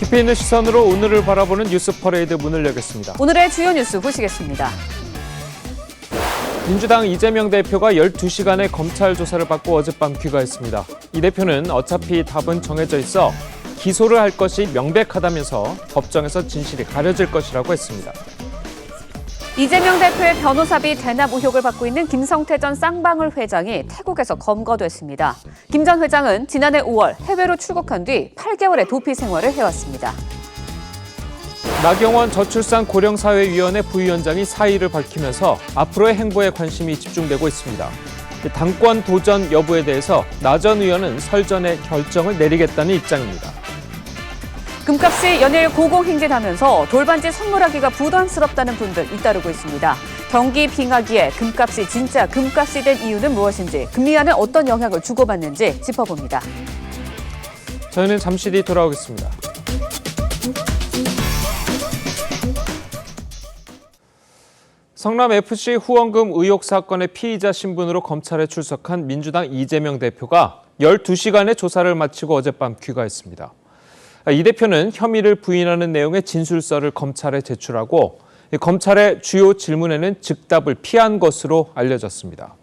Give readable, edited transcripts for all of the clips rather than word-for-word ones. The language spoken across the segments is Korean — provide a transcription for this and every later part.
깊이 있는 시선으로 오늘을 바라보는 뉴스 퍼레이드 문을 열겠습니다. 오늘의 주요 뉴스 보시겠습니다. 민주당 이재명 대표가 12시간의 검찰 조사를 받고 어젯밤 귀가했습니다. 이 대표는 어차피 답은 정해져 있어 기소를 할 것이 명백하다면서 법정에서 진실이 가려질 것이라고 했습니다. 이재명 대표의 변호사비 대납 의혹을 받고 있는 김성태 전 쌍방울 회장이 태국에서 검거됐습니다. 김 전 회장은 지난해 5월 해외로 출국한 뒤 8개월의 도피 생활을 해왔습니다. 나경원 저출산 고령사회위원회 부위원장이 사의를 밝히면서 앞으로의 행보에 관심이 집중되고 있습니다. 당권 도전 여부에 대해서 나 전 의원은 설전에 결정을 내리겠다는 입장입니다. 금값이 연일 고공행진하면서 돌반지 선물하기가 부담스럽다는 분들 잇따르고 있습니다. 경기 빙하기에 금값이 진짜 금값이 된 이유는 무엇인지, 금리와는 어떤 영향을 주고받는지 짚어봅니다. 저희는 잠시 뒤 돌아오겠습니다. 성남FC 후원금 의혹 사건의 피의자 신분으로 검찰에 출석한 민주당 이재명 대표가 12시간의 조사를 마치고 어젯밤 귀가했습니다. 이 대표는 혐의를 부인하는 내용의 진술서를 검찰에 제출하고 검찰의 주요 질문에는 즉답을 피한 것으로 알려졌습니다.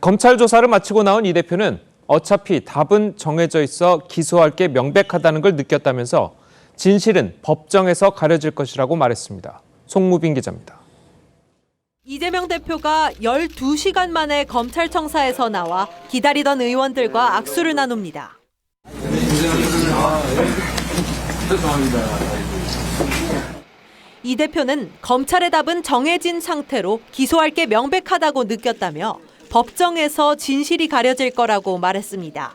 검찰 조사를 마치고 나온 이 대표는 어차피 답은 정해져 있어 기소할 게 명백하다는 걸 느꼈다면서 진실은 법정에서 가려질 것이라고 말했습니다. 송무빈 기자입니다. 이재명 대표가 12시간 만에 검찰청사에서 나와 기다리던 의원들과 악수를 나눕니다. 이 대표는 검찰의 답은 정해진 상태로 기소할 게 명백하다고 느꼈다며 법정에서 진실이 가려질 거라고 말했습니다.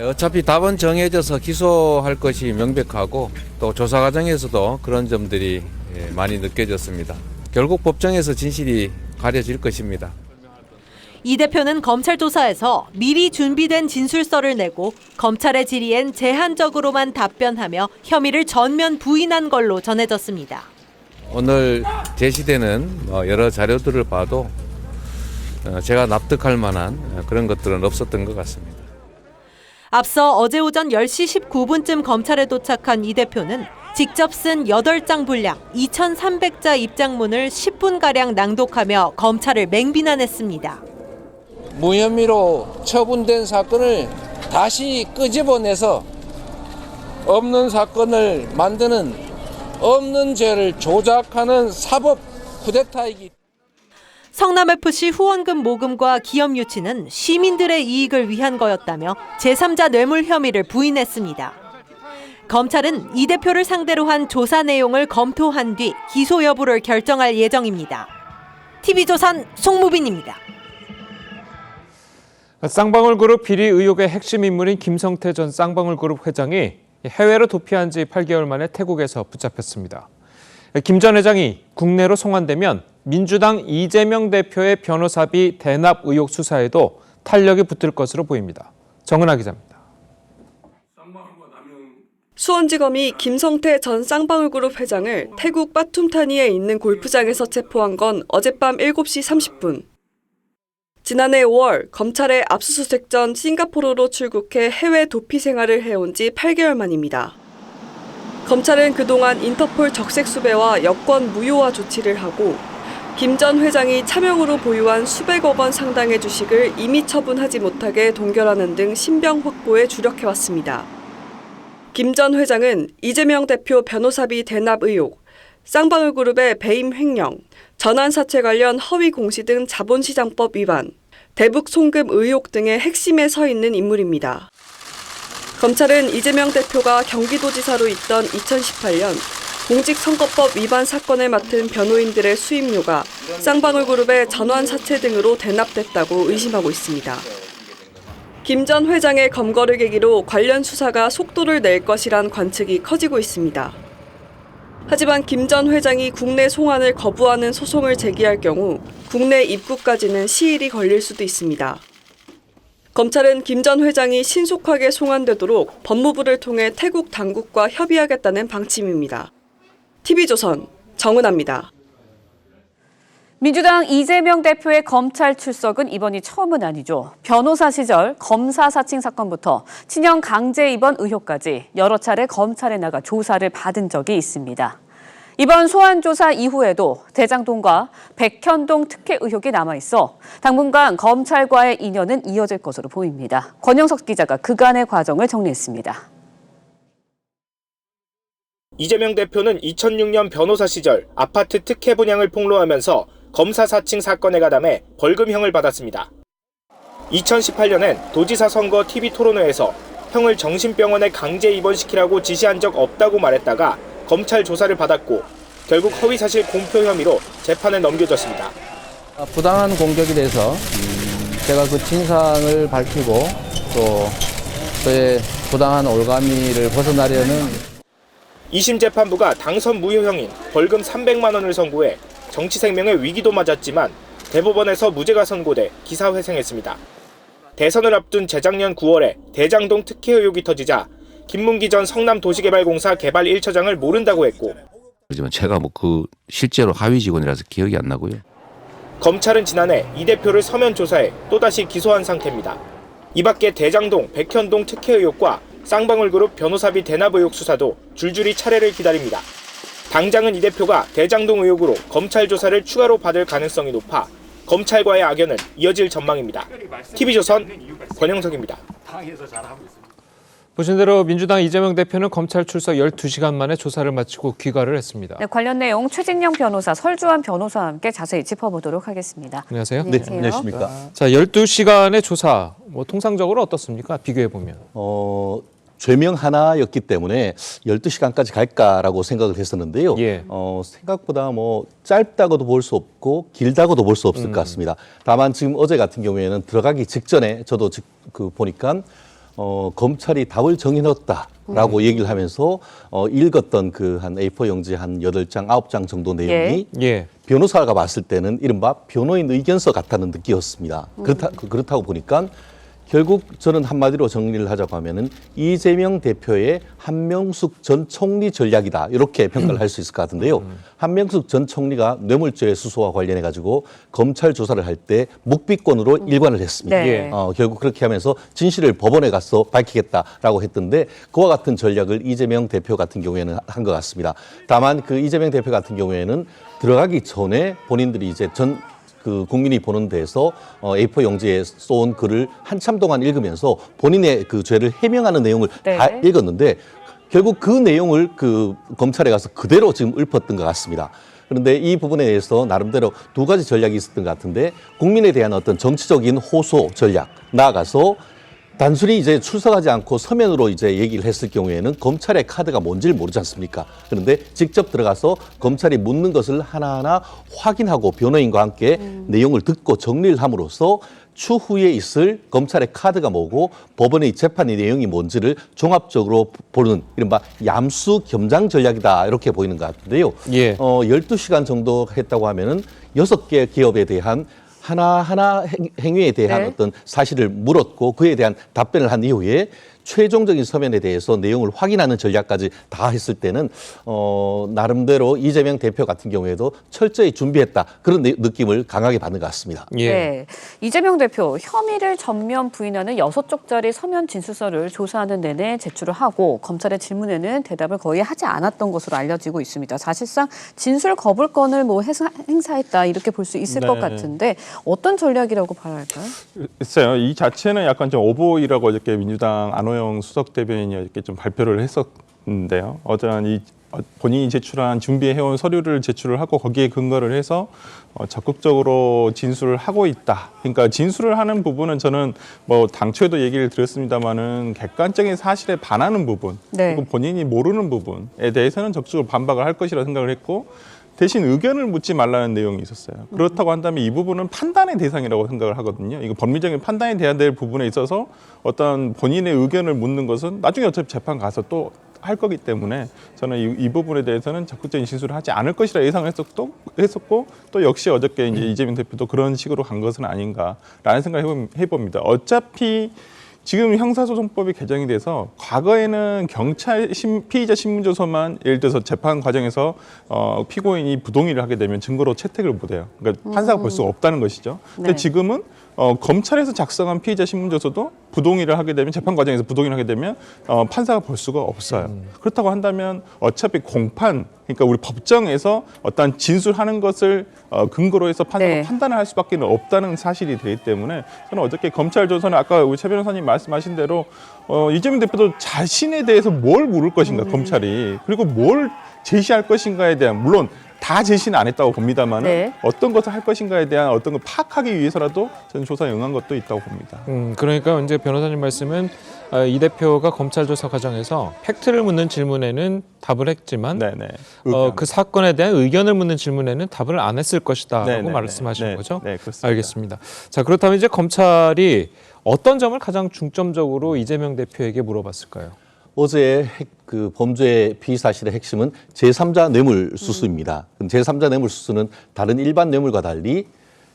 어차피 답은 정해져서 기소할 것이 명백하고 또 조사 과정에서도 그런 점들이 많이 느껴졌습니다. 결국 법정에서 진실이 가려질 것입니다. 이 대표는 검찰 조사에서 미리 준비된 진술서를 내고 검찰의 질의엔 제한적으로만 답변하며 혐의를 전면 부인한 걸로 전해졌습니다. 오늘 제시되는 여러 자료들을 봐도 제가 납득할 만한 그런 것들은 없었던 것 같습니다. 앞서 어제 오전 10시 19분쯤 검찰에 도착한 이 대표는 직접 쓴 8장 분량 2,300자 입장문을 10분가량 낭독하며 검찰을 맹비난했습니다. 무혐의로 처분된 사건을 다시 끄집어내서 없는 사건을 만드는 없는 죄를 조작하는 사법 쿠데타이기. 성남FC 후원금 모금과 기업 유치는 시민들의 이익을 위한 거였다며 제3자 뇌물 혐의를 부인했습니다. 검찰은 이 대표를 상대로 한 조사 내용을 검토한 뒤 기소 여부를 결정할 예정입니다. TV조선 송무빈입니다. 쌍방울그룹 비리 의혹의 핵심 인물인 김성태 전 쌍방울그룹 회장이 해외로 도피한 지 8개월 만에 태국에서 붙잡혔습니다. 김 전 회장이 국내로 송환되면 민주당 이재명 대표의 변호사비 대납 의혹 수사에도 탄력이 붙을 것으로 보입니다. 정은하 기자입니다. 수원지검이 김성태 전 쌍방울그룹 회장을 태국 빠툼타니에 있는 골프장에서 체포한 건 어젯밤 7시 30분. 지난해 5월 검찰의 압수수색 전 싱가포르로 출국해 해외 도피 생활을 해온 지 8개월 만입니다. 검찰은 그동안 인터폴 적색 수배와 여권 무효화 조치를 하고 김 전 회장이 차명으로 보유한 수백억 원 상당의 주식을 임의 처분하지 못하게 동결하는 등 신병 확보에 주력해왔습니다. 김 전 회장은 이재명 대표 변호사비 대납 의혹, 쌍방울그룹의 배임 횡령, 전환사채 관련 허위 공시 등 자본시장법 위반, 대북 송금 의혹 등의 핵심에 서 있는 인물입니다. 검찰은 이재명 대표가 경기도지사로 있던 2018년 공직선거법 위반 사건을 맡은 변호인들의 수임료가 쌍방울그룹의 전환사채 등으로 대납됐다고 의심하고 있습니다. 김 전 회장의 검거를 계기로 관련 수사가 속도를 낼 것이란 관측이 커지고 있습니다. 하지만 김 전 회장이 국내 송환을 거부하는 소송을 제기할 경우 국내 입국까지는 시일이 걸릴 수도 있습니다. 검찰은 김 전 회장이 신속하게 송환되도록 법무부를 통해 태국 당국과 협의하겠다는 방침입니다. TV조선 정은하입니다. 민주당 이재명 대표의 검찰 출석은 이번이 처음은 아니죠. 변호사 시절 검사 사칭 사건부터 친형 강제 입원 의혹까지 여러 차례 검찰에 나가 조사를 받은 적이 있습니다. 이번 소환 조사 이후에도 대장동과 백현동 특혜 의혹이 남아있어 당분간 검찰과의 인연은 이어질 것으로 보입니다. 권영석 기자가 그간의 과정을 정리했습니다. 이재명 대표는 2006년 변호사 시절 아파트 특혜 분양을 폭로하면서 검사 사칭 사건에 가담해 벌금형을 받았습니다. 2018년엔 도지사 선거 TV 토론회에서 형을 정신병원에 강제 입원시키라고 지시한 적 없다고 말했다가 검찰 조사를 받았고 결국 허위사실 공표 혐의로 재판에 넘겨졌습니다. 부당한 공격에 대해서 제가 그 진상을 밝히고 또 그의 부당한 올가미를 벗어나려는 2심 재판부가 당선 무효형인 벌금 300만 원을 선고해 정치 생명의 위기도 맞았지만 대법원에서 무죄가 선고돼 기사회생했습니다. 대선을 앞둔 재작년 9월에 대장동 특혜 의혹이 터지자 김문기 전 성남도시개발공사 개발 1처장을 모른다고 했고 그렇지만 제가 실제로 하위 직원이라서 기억이 안 나고요. 검찰은 지난해 이 대표를 서면 조사해 또다시 기소한 상태입니다. 이 밖에 대장동, 백현동 특혜 의혹과 쌍방울그룹 변호사비 대납 의혹 수사도 줄줄이 차례를 기다립니다. 당장은 이 대표가 대장동 의혹으로 검찰 조사를 추가로 받을 가능성이 높아 검찰과의 악연은 이어질 전망입니다. TV조선 권영석입니다. 보신 대로 민주당 이재명 대표는 검찰 출석 12시간 만에 조사를 마치고 귀가를 했습니다. 네, 관련 내용 최진영 변호사, 설주환 변호사와 함께 자세히 짚어보도록 하겠습니다. 안녕하세요. 네, 안녕하십니까. 자, 12시간의 조사, 통상적으로 어떻습니까? 비교해보면. 죄명 하나였기 때문에 12시간까지 갈까라고 생각을 했었는데요. 예. 생각보다 짧다고도 볼 수 없고 길다고도 볼 수 없을 것 같습니다. 다만 지금 어제 같은 경우에는 들어가기 직전에 저도 보니까 검찰이 답을 정해놨다라고 얘기를 하면서 읽었던 그 한 A4 용지 한 8장, 9장 정도 내용이 예. 변호사가 봤을 때는 이른바 변호인 의견서 같다는 느낌이었습니다. 그렇다고 보니까 결국 저는 한마디로 정리를 하자고 하면은 이재명 대표의 한명숙 전 총리 전략이다 이렇게 평가를 할 수 있을 것 같은데요. 한명숙 전 총리가 뇌물죄 수소와 관련해 가지고 검찰 조사를 할 때 묵비권으로 일관을 했습니다. 네. 결국 그렇게 하면서 진실을 법원에 가서 밝히겠다라고 했던데 그와 같은 전략을 이재명 대표 같은 경우에는 한 것 같습니다. 다만 그 이재명 대표 같은 경우에는 들어가기 전에 본인들이 이제 국민이 보는 데에서 A4 용지에 쏜 글을 한참 동안 읽으면서 본인의 그 죄를 해명하는 내용을 네. 다 읽었는데 결국 그 내용을 검찰에 가서 그대로 지금 읊었던 것 같습니다. 그런데 이 부분에 대해서 나름대로 두 가지 전략이 있었던 것 같은데 국민에 대한 어떤 정치적인 호소 전략, 나아가서 단순히 이제 출석하지 않고 서면으로 이제 얘기를 했을 경우에는 검찰의 카드가 뭔지를 모르지 않습니까? 그런데 직접 들어가서 검찰이 묻는 것을 하나하나 확인하고 변호인과 함께 내용을 듣고 정리를 함으로써 추후에 있을 검찰의 카드가 뭐고 법원의 재판의 내용이 뭔지를 종합적으로 보는 이른바 얌수 겸장 전략이다 이렇게 보이는 것 같은데요. 예. 12시간 정도 했다고 하면은 6개 기업에 대한 하나하나 행위에 대한 네. 어떤 사실을 물었고 그에 대한 답변을 한 이후에 최종적인 서면에 대해서 내용을 확인하는 전략까지 다 했을 때는 나름대로 이재명 대표 같은 경우에도 철저히 준비했다 그런 느낌을 강하게 받는 것 같습니다. 예. 네. 이재명 대표 혐의를 전면 부인하는 6쪽짜리 서면 진술서를 조사하는 내내 제출을 하고 검찰의 질문에는 대답을 거의 하지 않았던 것으로 알려지고 있습니다. 사실상 진술 거부권을 행사했다 이렇게 볼 수 있을 것 같은데 어떤 전략이라고 봐야 할까요? 있어요. 이 자체는 약간 좀 오보이라고 어저께 민주당 안호영 수석 대변인이 이렇게 좀 발표를 했었는데요. 어제는 본인이 제출한 준비해온 서류를 제출을 하고 거기에 근거를 해서 적극적으로 진술을 하고 있다. 그러니까 진술을 하는 부분은 저는 당초에도 얘기를 드렸습니다마는 객관적인 사실에 반하는 부분, 네. 그리고 본인이 모르는 부분에 대해서는 적극적으로 반박을 할 것이라 생각을 했고 대신 의견을 묻지 말라는 내용이 있었어요. 그렇다고 한다면 이 부분은 판단의 대상이라고 생각을 하거든요. 이거 법리적인 판단이 돼야 될 부분에 있어서 어떤 본인의 의견을 묻는 것은 나중에 어차피 재판 가서 또 할 거기 때문에 저는 이 부분에 대해서는 적극적인 진술을 하지 않을 것이라 예상했었고 또 역시 어저께 이제 이재명 대표도 그런 식으로 간 것은 아닌가라는 생각을 해봅니다. 어차피 지금 형사소송법이 개정이 돼서 과거에는 경찰 피의자 신문조서만 예를 들어서 재판 과정에서 피고인이 부동의를 하게 되면 증거로 채택을 못해요. 그러니까 판사가 볼 수가 없다는 것이죠. 근데 네. 지금은 검찰에서 작성한 피의자 신문조서도 부동의를 하게 되면 재판 과정에서 부동의를 하게 되면 판사가 볼 수가 없어요. 그렇다고 한다면 어차피 공판, 그러니까 우리 법정에서 어떤 진술하는 것을 근거로 해서 판사가 네. 판단을 할 수밖에 없다는 사실이 되기 때문에 저는 어저께 검찰 조서는 아까 우리 최 변호사님 말씀하신 대로 이재명 대표도 자신에 대해서 뭘 물을 것인가 검찰이, 그리고 뭘 제시할 것인가에 대한, 물론 다 제시는 안 했다고 봅니다만 네. 어떤 것을 할 것인가에 대한 어떤 걸 파악하기 위해서라도 저는 조사에 응한 것도 있다고 봅니다. 그러니까 이제 변호사님 말씀은 이 대표가 검찰 조사 과정에서 팩트를 묻는 질문에는 답을 했지만 네네. 그 사건에 대한 의견을 묻는 질문에는 답을 안 했을 것이다라고 네네네. 말씀하시는 네. 거죠? 네, 그렇습니다. 알겠습니다. 자, 그렇다면 이제 검찰이 어떤 점을 가장 중점적으로 이재명 대표에게 물어봤을까요? 어제 그 범죄 피의 사실의 핵심은 제3자 뇌물 수수입니다. 그럼 제3자 뇌물 수수는 다른 일반 뇌물과 달리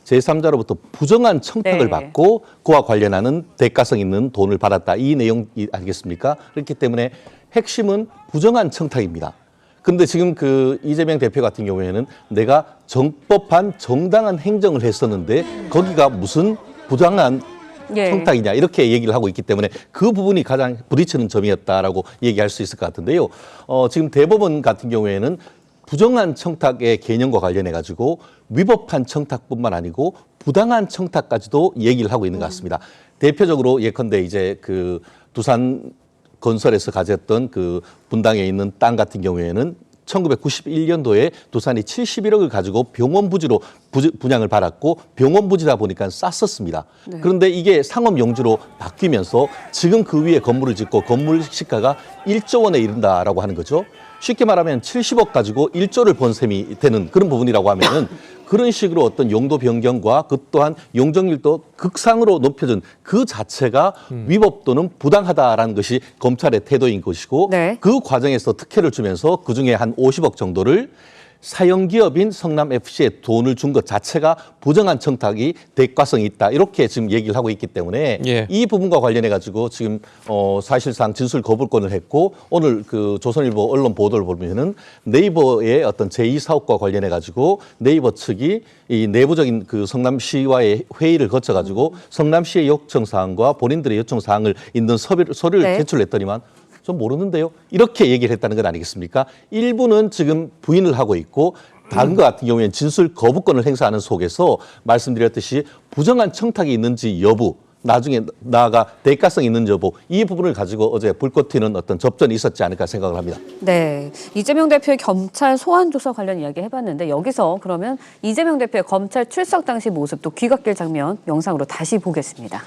제3자로부터 부정한 청탁을 네. 받고 그와 관련하는 대가성 있는 돈을 받았다. 이 내용 아니겠습니까? 그렇기 때문에 핵심은 부정한 청탁입니다. 근데 지금 그 이재명 대표 같은 경우에는 내가 정법한 정당한 행정을 했었는데 거기가 무슨 부당한 예. 청탁이냐 이렇게 얘기를 하고 있기 때문에 그 부분이 가장 부딪히는 점이었다라고 얘기할 수 있을 것 같은데요. 지금 대법원 같은 경우에는 부정한 청탁의 개념과 관련해 가지고 위법한 청탁뿐만 아니고 부당한 청탁까지도 얘기를 하고 있는 것 같습니다. 대표적으로 예컨대 이제 그 두산 건설에서 가졌던 그 분당에 있는 땅 같은 경우에는 1991년도에 두산이 71억을 가지고 병원 부지로 분양을 받았고 병원 부지다 보니까 쌌었습니다. 네. 그런데 이게 상업 용지로 바뀌면서 지금 그 위에 건물을 짓고 건물 시가가 1조 원에 이른다라고 하는 거죠. 쉽게 말하면 70억 가지고 1조를 번 셈이 되는 그런 부분이라고 하면은 그런 식으로 어떤 용도 변경과 그 또한 용적률도 극상으로 높여준 그 자체가 위법 또는 부당하다라는 것이 검찰의 태도인 것이고 네. 그 과정에서 특혜를 주면서 그중에 한 50억 정도를 사형기업인 성남FC에 돈을 준 것 자체가 부정한 청탁이 대가성이 있다. 이렇게 지금 얘기를 하고 있기 때문에 예. 이 부분과 관련해 가지고 지금 사실상 진술 거부권을 했고 오늘 그 조선일보 언론 보도를 보면은 네이버의 어떤 제2사업과 관련해 가지고 네이버 측이 이 내부적인 그 성남시와의 회의를 거쳐 가지고 성남시의 요청 사항과 본인들의 요청 사항을 있는 서류를 네. 제출했더니만 좀 모르는데요. 이렇게 얘기를 했다는 건 아니겠습니까? 일부는 지금 부인을 하고 있고 다른 것 같은 경우에는 진술 거부권을 행사하는 속에서 말씀드렸듯이 부정한 청탁이 있는지 여부, 나중에 나아가 대가성 있는 여부 이 부분을 가지고 어제 불꽃 튀는 어떤 접전이 있었지 않을까 생각을 합니다. 네, 이재명 대표의 검찰 소환 조사 관련 이야기 해봤는데 여기서 그러면 이재명 대표의 검찰 출석 당시 모습 또 귀갓길 장면 영상으로 다시 보겠습니다.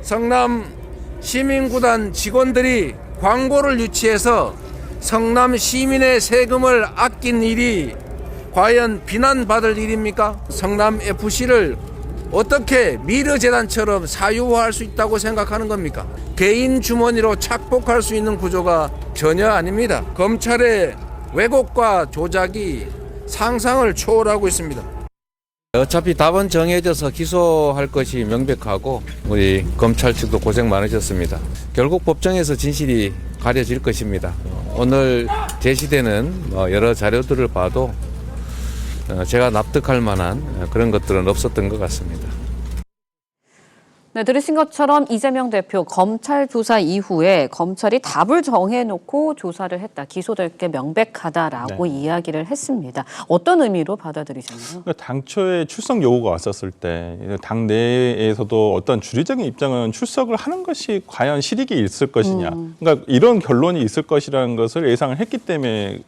성남 시민구단 직원들이 광고를 유치해서 성남 시민의 세금을 아낀 일이 과연 비난받을 일입니까? 성남 FC를 어떻게 미르재단처럼 사유화할 수 있다고 생각하는 겁니까? 개인 주머니로 착복할 수 있는 구조가 전혀 아닙니다. 검찰의 왜곡과 조작이 상상을 초월하고 있습니다. 어차피 답은 정해져서 기소할 것이 명백하고 우리 검찰 측도 고생 많으셨습니다. 결국 법정에서 진실이 가려질 것입니다. 오늘 제시되는 여러 자료들을 봐도 제가 납득할 만한 그런 것들은 없었던 것 같습니다. 네, 들으신 것처럼 이재명 대표 검찰 조사 이후에 검찰이 답을 정해놓고 조사를 했다. 기소될 게 명백하다라고 이야기를 했습니다. 어떤 의미로 받아들이셨나요? 그러니까 당초에 출석 요구가 왔었을 때 당 내에서도 어떤 주류적인 입장은 출석을 하는 것이 과연 실익이 있을 것이냐. 그러니까 이런 결론이 있을 것이라는 것을 예상을 했기 때문에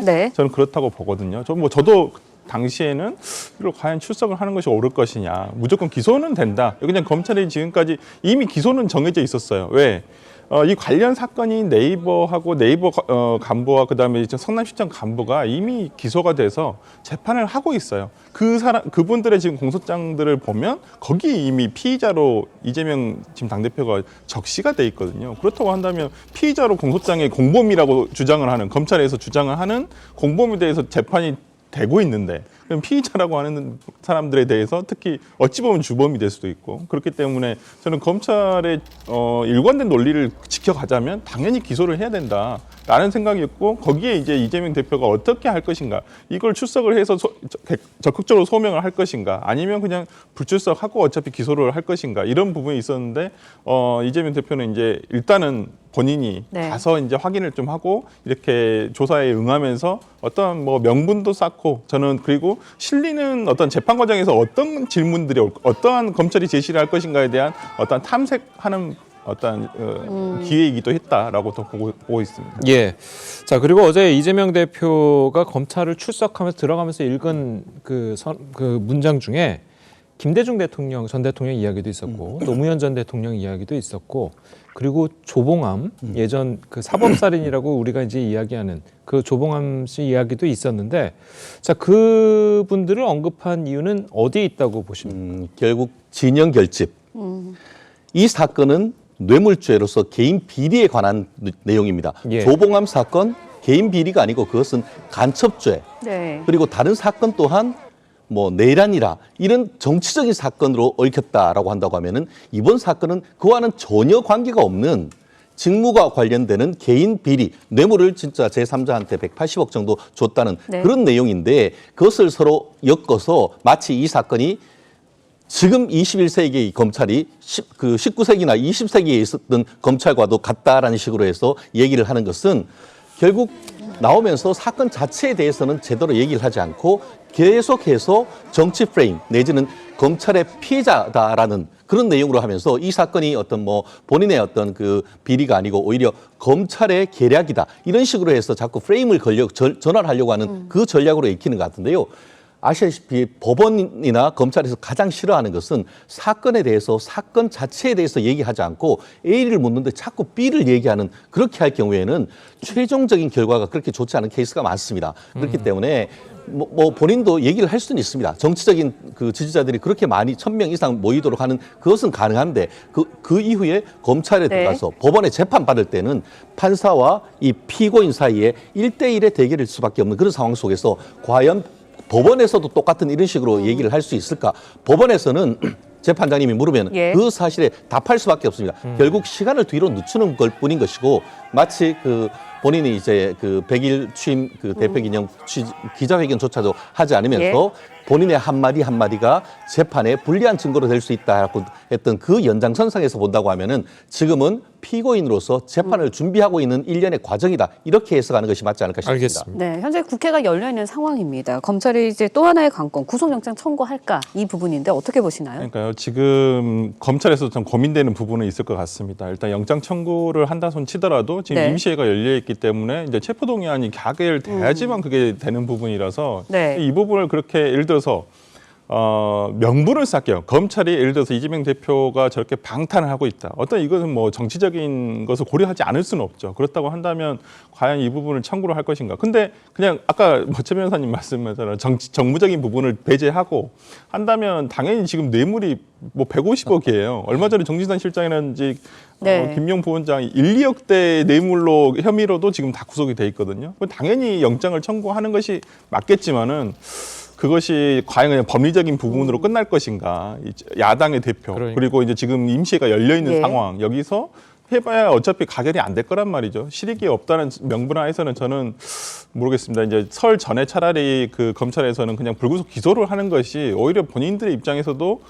네. 저는 그렇다고 보거든요. 저도 당시에는 이걸 과연 출석을 하는 것이 옳을 것이냐. 무조건 기소는 된다. 그냥 검찰이 지금까지 이미 기소는 정해져 있었어요. 왜? 이 관련 사건이 네이버하고 네이버 간부와 그다음에 성남시청 간부가 이미 기소가 돼서 재판을 하고 있어요. 그분들의 지금 공소장들을 보면 거기 이미 피의자로 이재명 지금 당대표가 적시가 돼 있거든요. 그렇다고 한다면 피의자로 공소장에 공범이라고 주장을 하는 검찰에서 주장을 하는 공범에 대해서 재판이 되고 있는데 그럼 피의자라고 하는 사람들에 대해서 특히 어찌 보면 주범이 될 수도 있고 그렇기 때문에 저는 검찰의 일관된 논리를 지켜가자면 당연히 기소를 해야 된다라는 생각이었고 거기에 이제 이재명 대표가 어떻게 할 것인가 이걸 출석을 해서 적극적으로 소명을 할 것인가 아니면 그냥 불출석하고 어차피 기소를 할 것인가 이런 부분이 있었는데 이재명 대표는 이제 일단은 본인이 네. 가서 이제 확인을 좀 하고 이렇게 조사에 응하면서 어떤 뭐 명분도 쌓고 저는 그리고 실리는 어떤 재판 과정에서 어떤 질문들이 어떠한 검찰이 제시를 할 것인가에 대한 어떤 탐색하는 어떤 기회이기도 했다라고 또 보고 있습니다. 예. 자, 그리고 어제 이재명 대표가 검찰을 출석하면서 들어가면서 읽은 그 문장 중에 김대중 대통령 전 대통령 이야기도 있었고 노무현 전 대통령 이야기도 있었고 그리고 조봉암 예전 그 사법살인이라고 우리가 이제 이야기하는 그 조봉암 씨 이야기도 있었는데 자, 그분들을 언급한 이유는 어디에 있다고 보십니까? 결국 진영 결집. 이 사건은 뇌물죄로서 개인 비리에 관한 내용입니다. 예. 조봉암 사건 개인 비리가 아니고 그것은 간첩죄. 네. 그리고 다른 사건 또한 뭐 내란이라 이런 정치적인 사건으로 얽혔다라고 한다고 하면은 이번 사건은 그와는 전혀 관계가 없는 직무가 관련되는 개인 비리, 뇌물을 진짜 제3자한테 180억 정도 줬다는 네. 그런 내용인데 그것을 서로 엮어서 마치 이 사건이 지금 21세기의 검찰이 19세기나 20세기에 있었던 검찰과도 같다라는 식으로 해서 얘기를 하는 것은 결국 나오면서 사건 자체에 대해서는 제대로 얘기를 하지 않고 계속해서 정치 프레임 내지는 검찰의 피해자다라는 그런 내용으로 하면서 이 사건이 어떤 뭐 본인의 어떤 그 비리가 아니고 오히려 검찰의 계략이다 이런 식으로 해서 자꾸 프레임을 전환을 하려고 하는 그 전략으로 읽히는 것 같은데요. 아시다시피 법원이나 검찰에서 가장 싫어하는 것은 사건에 대해서 사건 자체에 대해서 얘기하지 않고 A를 묻는데 자꾸 B를 얘기하는 그렇게 할 경우에는 최종적인 결과가 그렇게 좋지 않은 케이스가 많습니다. 그렇기 때문에 뭐 본인도 얘기를 할 수는 있습니다. 정치적인 그 지지자들이 그렇게 많이 1000명 이상 모이도록 하는 그것은 가능한데 그 이후에 검찰에 네. 들어가서 법원에 재판 받을 때는 판사와 이 피고인 사이에 1대1의 대결일 수밖에 없는 그런 상황 속에서 과연 법원에서도 똑같은 이런 식으로 얘기를 할 수 있을까? 법원에서는 재판장님이 물으면 예. 그 사실에 답할 수밖에 없습니다. 결국 시간을 뒤로 늦추는 걸 뿐인 것이고 마치 그 본인이 이제 그 100일 취임 그 대표 기념 기자회견조차도 하지 않으면서 본인의 한마디 한마디가 재판에 불리한 증거로 될 수 있다고 했던 그 연장선상에서 본다고 하면은 지금은 피고인으로서 재판을 준비하고 있는 일련의 과정이다. 이렇게 해석하는 것이 맞지 않을까 싶습니다. 알겠습니다. 네, 현재 국회가 열려 있는 상황입니다. 검찰이 이제 또 하나의 관건 구속영장 청구할까 이 부분인데 어떻게 보시나요? 그러니까요. 지금 검찰에서 좀 고민되는 부분은 있을 것 같습니다. 일단 영장 청구를 한다 손 치더라도 지금 네. 임시회가 열려 있기 때문에 이제 체포동의안이 가결돼야지만 그게 되는 부분이라서 네. 이 부분을 그렇게 예를 들어서 명분을 쌓게요. 검찰이 예를 들어서 이재명 대표가 저렇게 방탄을 하고 있다. 어떤 이것은 뭐 정치적인 것을 고려하지 않을 수는 없죠. 그렇다고 한다면 과연 이 부분을 청구를 할 것인가. 근데 그냥 아까 최 변호사님 말씀하셨잖아요. 정무적인 부분을 배제하고 한다면 당연히 지금 뇌물이 뭐 150억이에요. 얼마 전에 정진상 실장이라든지 네. 김용 부원장 1, 2억대 뇌물로 혐의로도 지금 다 구속이 돼 있거든요. 당연히 영장을 청구하는 것이 맞겠지만은 그것이 과연 그냥 법리적인 부분으로 끝날 것인가. 야당의 대표 그러니까. 그리고 이제 지금 임시회가 열려 있는 예. 상황 여기서 해봐야 어차피 가결이 안 될 거란 말이죠. 실익이 없다는 명분하에서는 저는 모르겠습니다. 이제 설 전에 차라리 그 검찰에서는 그냥 불구속 기소를 하는 것이 오히려 본인들의 입장에서도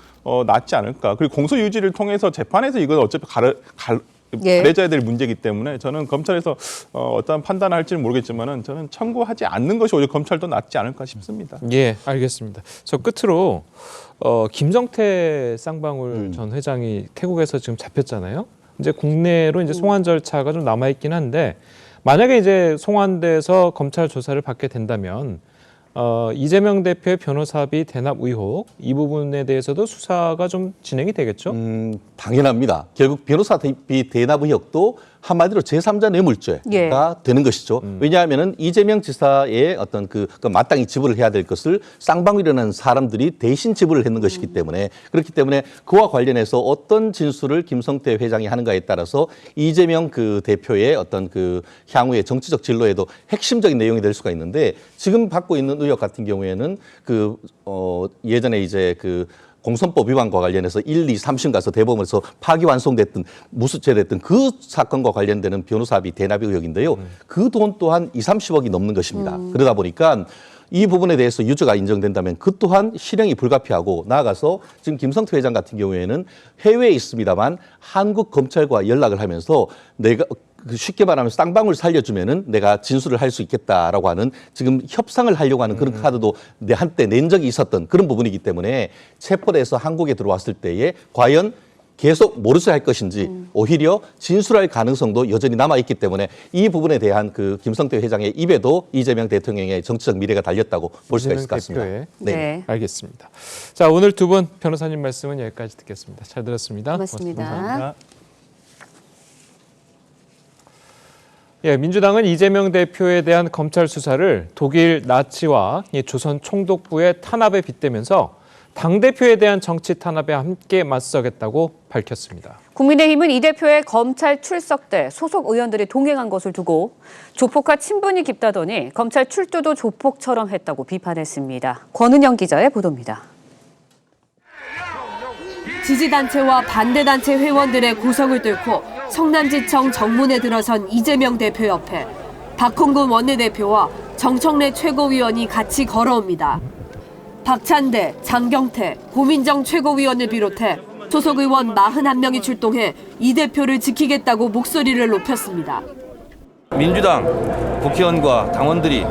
낫지 않을까. 그리고 공소 유지를 통해서 재판에서 이건 어차피 가려져야 될 문제이기 때문에 저는 검찰에서 어떤 판단을 할지는 모르겠지만은 저는 청구하지 않는 것이 오히려 검찰도 낫지 않을까 싶습니다. 예, 알겠습니다. 저 끝으로 김정태 쌍방울 전 회장이 태국에서 지금 잡혔잖아요. 이제 국내로 이제 송환 절차가 좀 남아 있긴 한데 만약에 이제 송환돼서 검찰 조사를 받게 된다면 이재명 대표의 변호사비 대납 의혹 이 부분에 대해서도 수사가 좀 진행이 되겠죠? 당연합니다. 결국 변호사비 대납 의혹도 한마디로 제3자 뇌물죄가 예. 되는 것이죠. 왜냐하면은 이재명 지사의 어떤 그 마땅히 지불을 해야 될 것을 쌍방울이라는 사람들이 대신 지불을 했는 것이기 때문에 그렇기 때문에 그와 관련해서 어떤 진술을 김성태 회장이 하는가에 따라서 이재명 그 대표의 어떤 그 향후의 정치적 진로에도 핵심적인 내용이 될 수가 있는데 지금 받고 있는 의혹 같은 경우에는 예전에 이제 그 공선법 위반과 관련해서 1, 2, 3심 가서 대법원에서 파기환송됐던 무수죄됐던 그 사건과 관련되는 변호사비 대납 의혹인데요. 그 돈 또한 2, 30억이 넘는 것입니다. 그러다 보니까 이 부분에 대해서 유죄가 인정된다면 그 또한 실형이 불가피하고 나아가서 지금 김성태 회장 같은 경우에는 해외에 있습니다만 한국 검찰과 연락을 하면서 내가 쉽게 말하면 쌍방울 살려주면은 내가 진술을 할 수 있겠다라고 하는 지금 협상을 하려고 하는 그런 카드도 한때 낸 적이 있었던 그런 부분이기 때문에 체포돼서 한국에 들어왔을 때에 과연 계속 모르쇠 할 것인지 오히려 진술할 가능성도 여전히 남아있기 때문에 이 부분에 대한 그 김성태 회장의 입에도 이재명 대통령의 정치적 미래가 달렸다고 볼 수가 있을 것 같습니다. 대표의. 네. 알겠습니다. 자, 오늘 두 분 변호사님 말씀은 여기까지 듣겠습니다. 잘 들었습니다. 고맙습니다. 고맙습니다. 예, 민주당은 이재명 대표에 대한 검찰 수사를 독일 나치와 조선 총독부의 탄압에 빗대면서 당대표에 대한 정치 탄압에 함께 맞서겠다고 밝혔습니다. 국민의힘은 이 대표의 검찰 출석 때 소속 의원들이 동행한 것을 두고 조폭과 친분이 깊다더니 검찰 출두도 조폭처럼 했다고 비판했습니다. 권은영 기자의 보도입니다. 지지단체와 반대단체 회원들의 구성을 뚫고 성남지청 정문에 들어선 이재명 대표 옆에 박홍근 원내대표와 정청래 최고위원이 같이 걸어옵니다. 박찬대, 장경태, 고민정 최고위원을 비롯해 소속 의원 41명이 출동해 이 대표를 지키겠다고 목소리를 높였습니다. 민주당 국회의원과 당원들이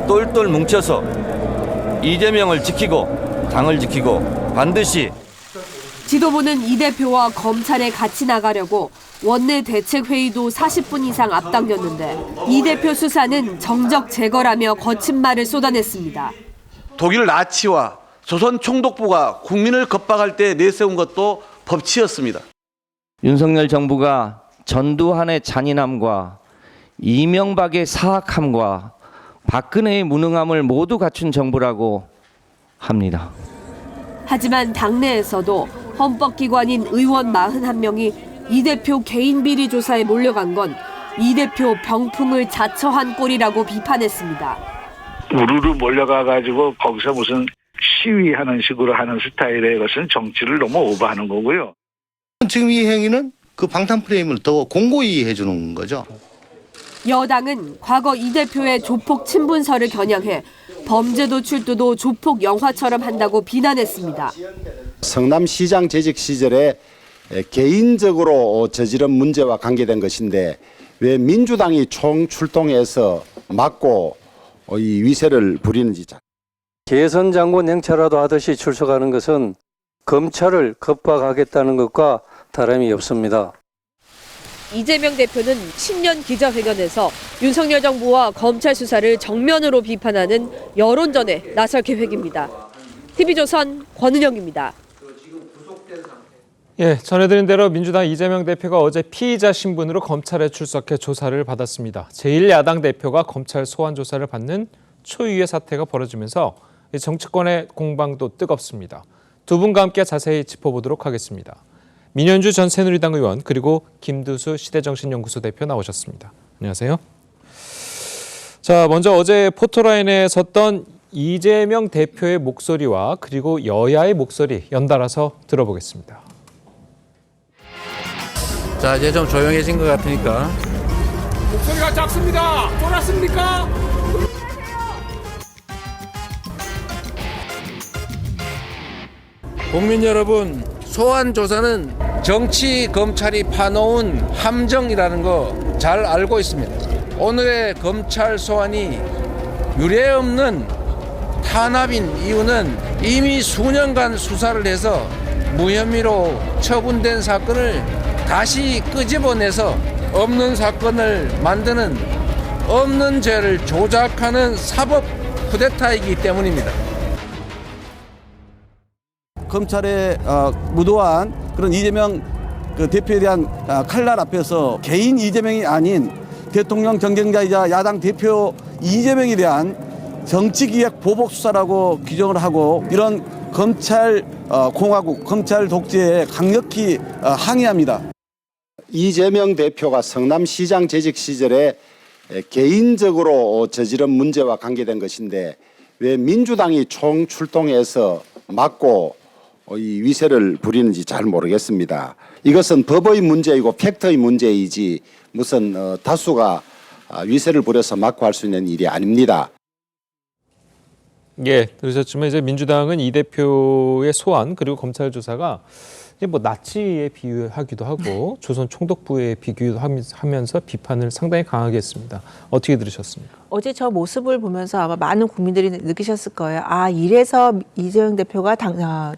똘똘 뭉쳐서 이재명을 지키고 당을 지키고 반드시 지도부는 이 대표와 검찰에 같이 나가려고 원내 대책회의도 40분 이상 앞당겼는데 이 대표 수사는 정적 제거라며 거친 말을 쏟아냈습니다. 독일 나치와 조선 총독부가 국민을 겁박할 때 내세운 것도 법치였습니다. 윤석열 정부가 전두환의 잔인함과 이명박의 사악함과 박근혜의 무능함을 모두 갖춘 정부라고 합니다. 하지만 당내에서도 헌법기관인 의원 41명이 이 대표 개인 비리 조사에 몰려간 건 이 대표 병풍을 자처한 꼴이라고 비판했습니다. 우르르 몰려가가지고 거기서 무슨 시위하는 식으로 하는 스타일의 것은 정치를 너무 오버하는 거고요. 지금 이 행위는 그 방탄 프레임을 더 공고히 해주는 거죠. 여당은 과거 이 대표의 조폭 친분설을 겨냥해 범죄도 출두도 조폭 영화처럼 한다고 비난했습니다. 성남시장 재직 시절에 개인적으로 저지른 문제와 관계된 것인데 왜 민주당이 총출동해서 막고 이 위세를 부리는지. 개선 장관 행차라도 하듯이 출석하는 것은 검찰을 겁박하겠다는 것과 다름이 없습니다. 이재명 대표는 신년 기자회견에서 윤석열 정부와 검찰 수사를 정면으로 비판하는 여론전에 나설 계획입니다. TV조선 권은영입니다. 예, 전해드린 대로 민주당 이재명 대표가 어제 피의자 신분으로 검찰에 출석해 조사를 받았습니다. 제1야당 대표가 검찰 소환 조사를 받는 초유의 사태가 벌어지면서 정치권의 공방도 뜨겁습니다. 두 분과 함께 자세히 짚어보도록 하겠습니다. 민현주 전 새누리당 의원 그리고 김두수 시대정신연구소 대표 나오셨습니다. 안녕하세요. 자, 먼저 어제 포토라인에 섰던 이재명 대표의 목소리와 그리고 여야의 목소리 연달아서 들어보겠습니다. 자, 이제 좀 조용해진 것 같으니까. 목소리가 작습니다. 돌았습니까? 국민 여러분, 소환 조사는 정치 검찰이 파놓은 함정이라는 거 잘 알고 있습니다. 오늘의 검찰 소환이 유례없는 탄압인 이유는 이미 수년간 수사를 해서 무혐의로 처분된 사건을 다시 끄집어내서 없는 사건을 만드는 없는 죄를 조작하는 사법 쿠데타이기 때문입니다. 검찰의 무도한 그런 이재명 그 대표에 대한 칼날 앞에서 개인 이재명이 아닌 대통령 경쟁자이자 야당 대표 이재명에 대한 정치기획 보복 수사라고 규정을 하고 이런 검찰 공화국, 검찰 독재에 강력히 항의합니다. 이재명 대표가 성남시장 재직 시절에 개인적으로 저지른 문제와 관계된 것인데 왜 민주당이 총출동해서 막고 이 위세를 부리는지 잘 모르겠습니다. 이것은 법의 문제이고 팩트의 문제이지 무슨 다수가 위세를 부려서 막고 할 수 있는 일이 아닙니다. 예, 들으셨지만 이제 민주당은 이 대표의 소환 그리고 검찰 조사가 이제 뭐 나치에 비유하기도 하고 조선 총독부에 비교도 하면서 비판을 상당히 강하게 했습니다. 어떻게 들으셨습니까? 어제 저 모습을 보면서 아마 많은 국민들이 느끼셨을 거예요. 아, 이래서 이재명 대표가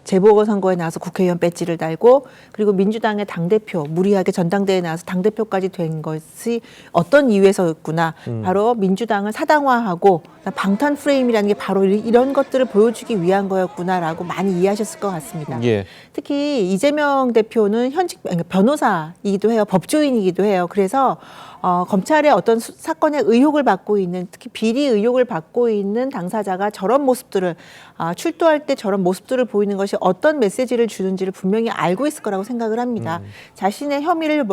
재보궐선거에 나와서 국회의원 배지를 달고 그리고 민주당의 당대표, 무리하게 전당대회에 나와서 당대표까지 된 것이 어떤 이유에서였구나. 바로 민주당을 사당화하고 방탄 프레임이라는 게 바로 이런 것들을 보여주기 위한 거였구나라고 많이 이해하셨을 것 같습니다. 예. 특히 이재명 대표는 현직 변호사이기도 해요. 법조인이기도 해요. 그래서 검찰의 어떤 사건의 의혹을 받고 있는 특히 비리 의혹을 받고 있는 당사자가 저런 모습들을 출두할 때 저런 모습들을 보이는 것이 어떤 메시지를 주는지를 분명히 알고 있을 거라고 생각을 합니다. 자신의 혐의를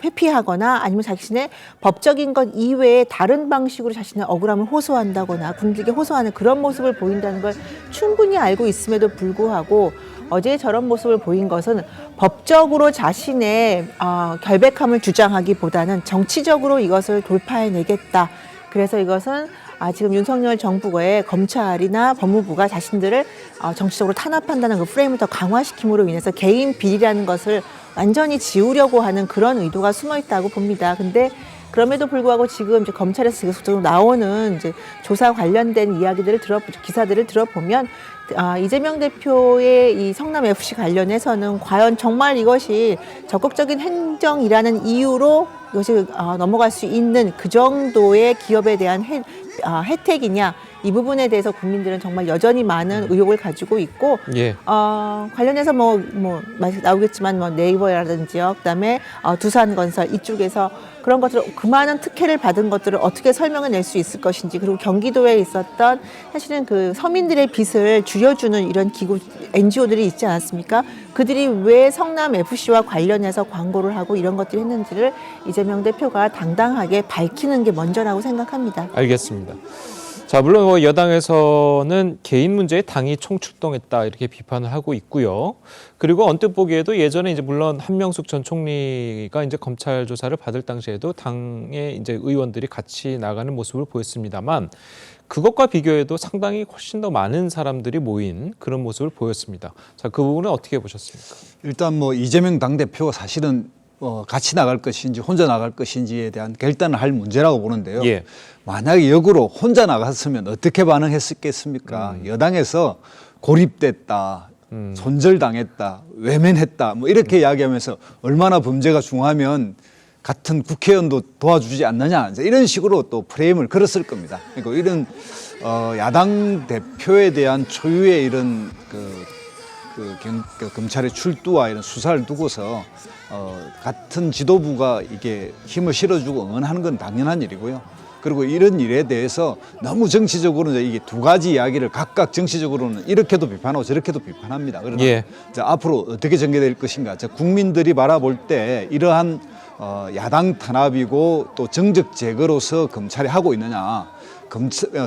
회피하거나 아니면 자신의 법적인 것 이외에 다른 방식으로 자신의 억울함을 호소한다거나 군들에게 호소하는 그런 모습을 보인다는 걸 충분히 알고 있음에도 불구하고 어제 저런 모습을 보인 것은 법적으로 자신의 결백함을 주장하기보다는 정치적으로 이것을 돌파해내겠다. 그래서 이것은 지금 윤석열 정부의 검찰이나 법무부가 자신들을 정치적으로 탄압한다는 그 프레임을 더 강화시킴으로 인해서 개인 비리라는 것을 완전히 지우려고 하는 그런 의도가 숨어 있다고 봅니다. 근데 그럼에도 불구하고 지금 이제 검찰에서 계속적으로 나오는 이제 조사 관련된 이야기들을 기사들을 들어보면 이재명 대표의 이 성남 FC 관련해서는 과연 정말 이것이 적극적인 행정이라는 이유로 이것이 넘어갈 수 있는 그 정도의 기업에 대한 혜택이냐 이 부분에 대해서 국민들은 정말 여전히 많은 의혹을 가지고 있고 예. 관련해서 뭐 나오겠지만 네이버라든지요, 그다음에 두산건설 이쪽에서 그런 것들을 그 많은 특혜를 받은 것들을 어떻게 설명해낼 수 있을 것인지 그리고 경기도에 있었던 사실은 그 서민들의 빚을 줄여주는 이런 기구 NGO들이 있지 않았습니까? 그들이 왜 성남 FC와 관련해서 광고를 하고 이런 것들을 했는지를 이재명 대표가 당당하게 밝히는 게 먼저라고 생각합니다. 알겠습니다. 자, 물론 여당에서는 개인 문제에 당이 총출동했다 이렇게 비판을 하고 있고요. 그리고 언뜻 보기에도 예전에 이제 물론 한명숙 전 총리가 이제 검찰 조사를 받을 당시에도 당의 이제 의원들이 같이 나가는 모습을 보였습니다만 그것과 비교해도 상당히 훨씬 더 많은 사람들이 모인 그런 모습을 보였습니다. 자, 그 부분은 어떻게 보셨습니까? 일단 뭐 이재명 당대표가 사실은 같이 나갈 것인지 혼자 나갈 것인지에 대한 결단을 할 문제라고 보는데요. 예. 만약에 역으로 혼자 나갔으면 어떻게 반응했겠습니까? 여당에서 고립됐다, 손절당했다, 외면했다 뭐 이렇게 이야기하면서 얼마나 범죄가 중하면 같은 국회의원도 도와주지 않느냐 이런 식으로 또 프레임을 걸었을 겁니다. 그러니까 이런 야당 대표에 대한 초유의 이런 검찰의 출두와 이런 수사를 두고서 같은 지도부가 이게 힘을 실어주고 응원하는 건 당연한 일이고요. 그리고 이런 일에 대해서 너무 정치적으로는 이게 두 가지 이야기를 각각 정치적으로는 이렇게도 비판하고 저렇게도 비판합니다. 그러나 예. 앞으로 어떻게 전개될 것인가. 국민들이 바라볼 때 이러한 야당 탄압이고 또 정적 제거로서 검찰이 하고 있느냐.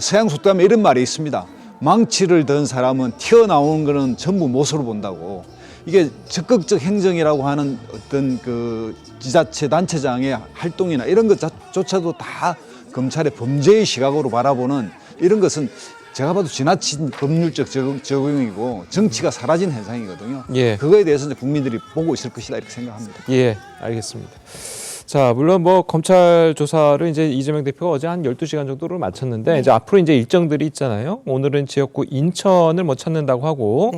서양 속담에 이런 말이 있습니다. 망치를 든 사람은 튀어나오는 거는 전부 못으로 본다고. 이게 적극적 행정이라고 하는 어떤 그 지자체 단체장의 활동이나 이런 것조차도 다 검찰의 범죄의 시각으로 바라보는 이런 것은 제가 봐도 지나친 법률적 적용이고 정치가 사라진 현상이거든요. 예. 그거에 대해서 이제 국민들이 보고 있을 것이다 이렇게 생각합니다. 예, 알겠습니다. 자, 물론 뭐 검찰 조사를 이제 이재명 대표가 어제 한 12시간 정도를 마쳤는데 이제 앞으로 이제 일정들이 있잖아요. 오늘은 지역구 인천을 뭐 찾는다고 하고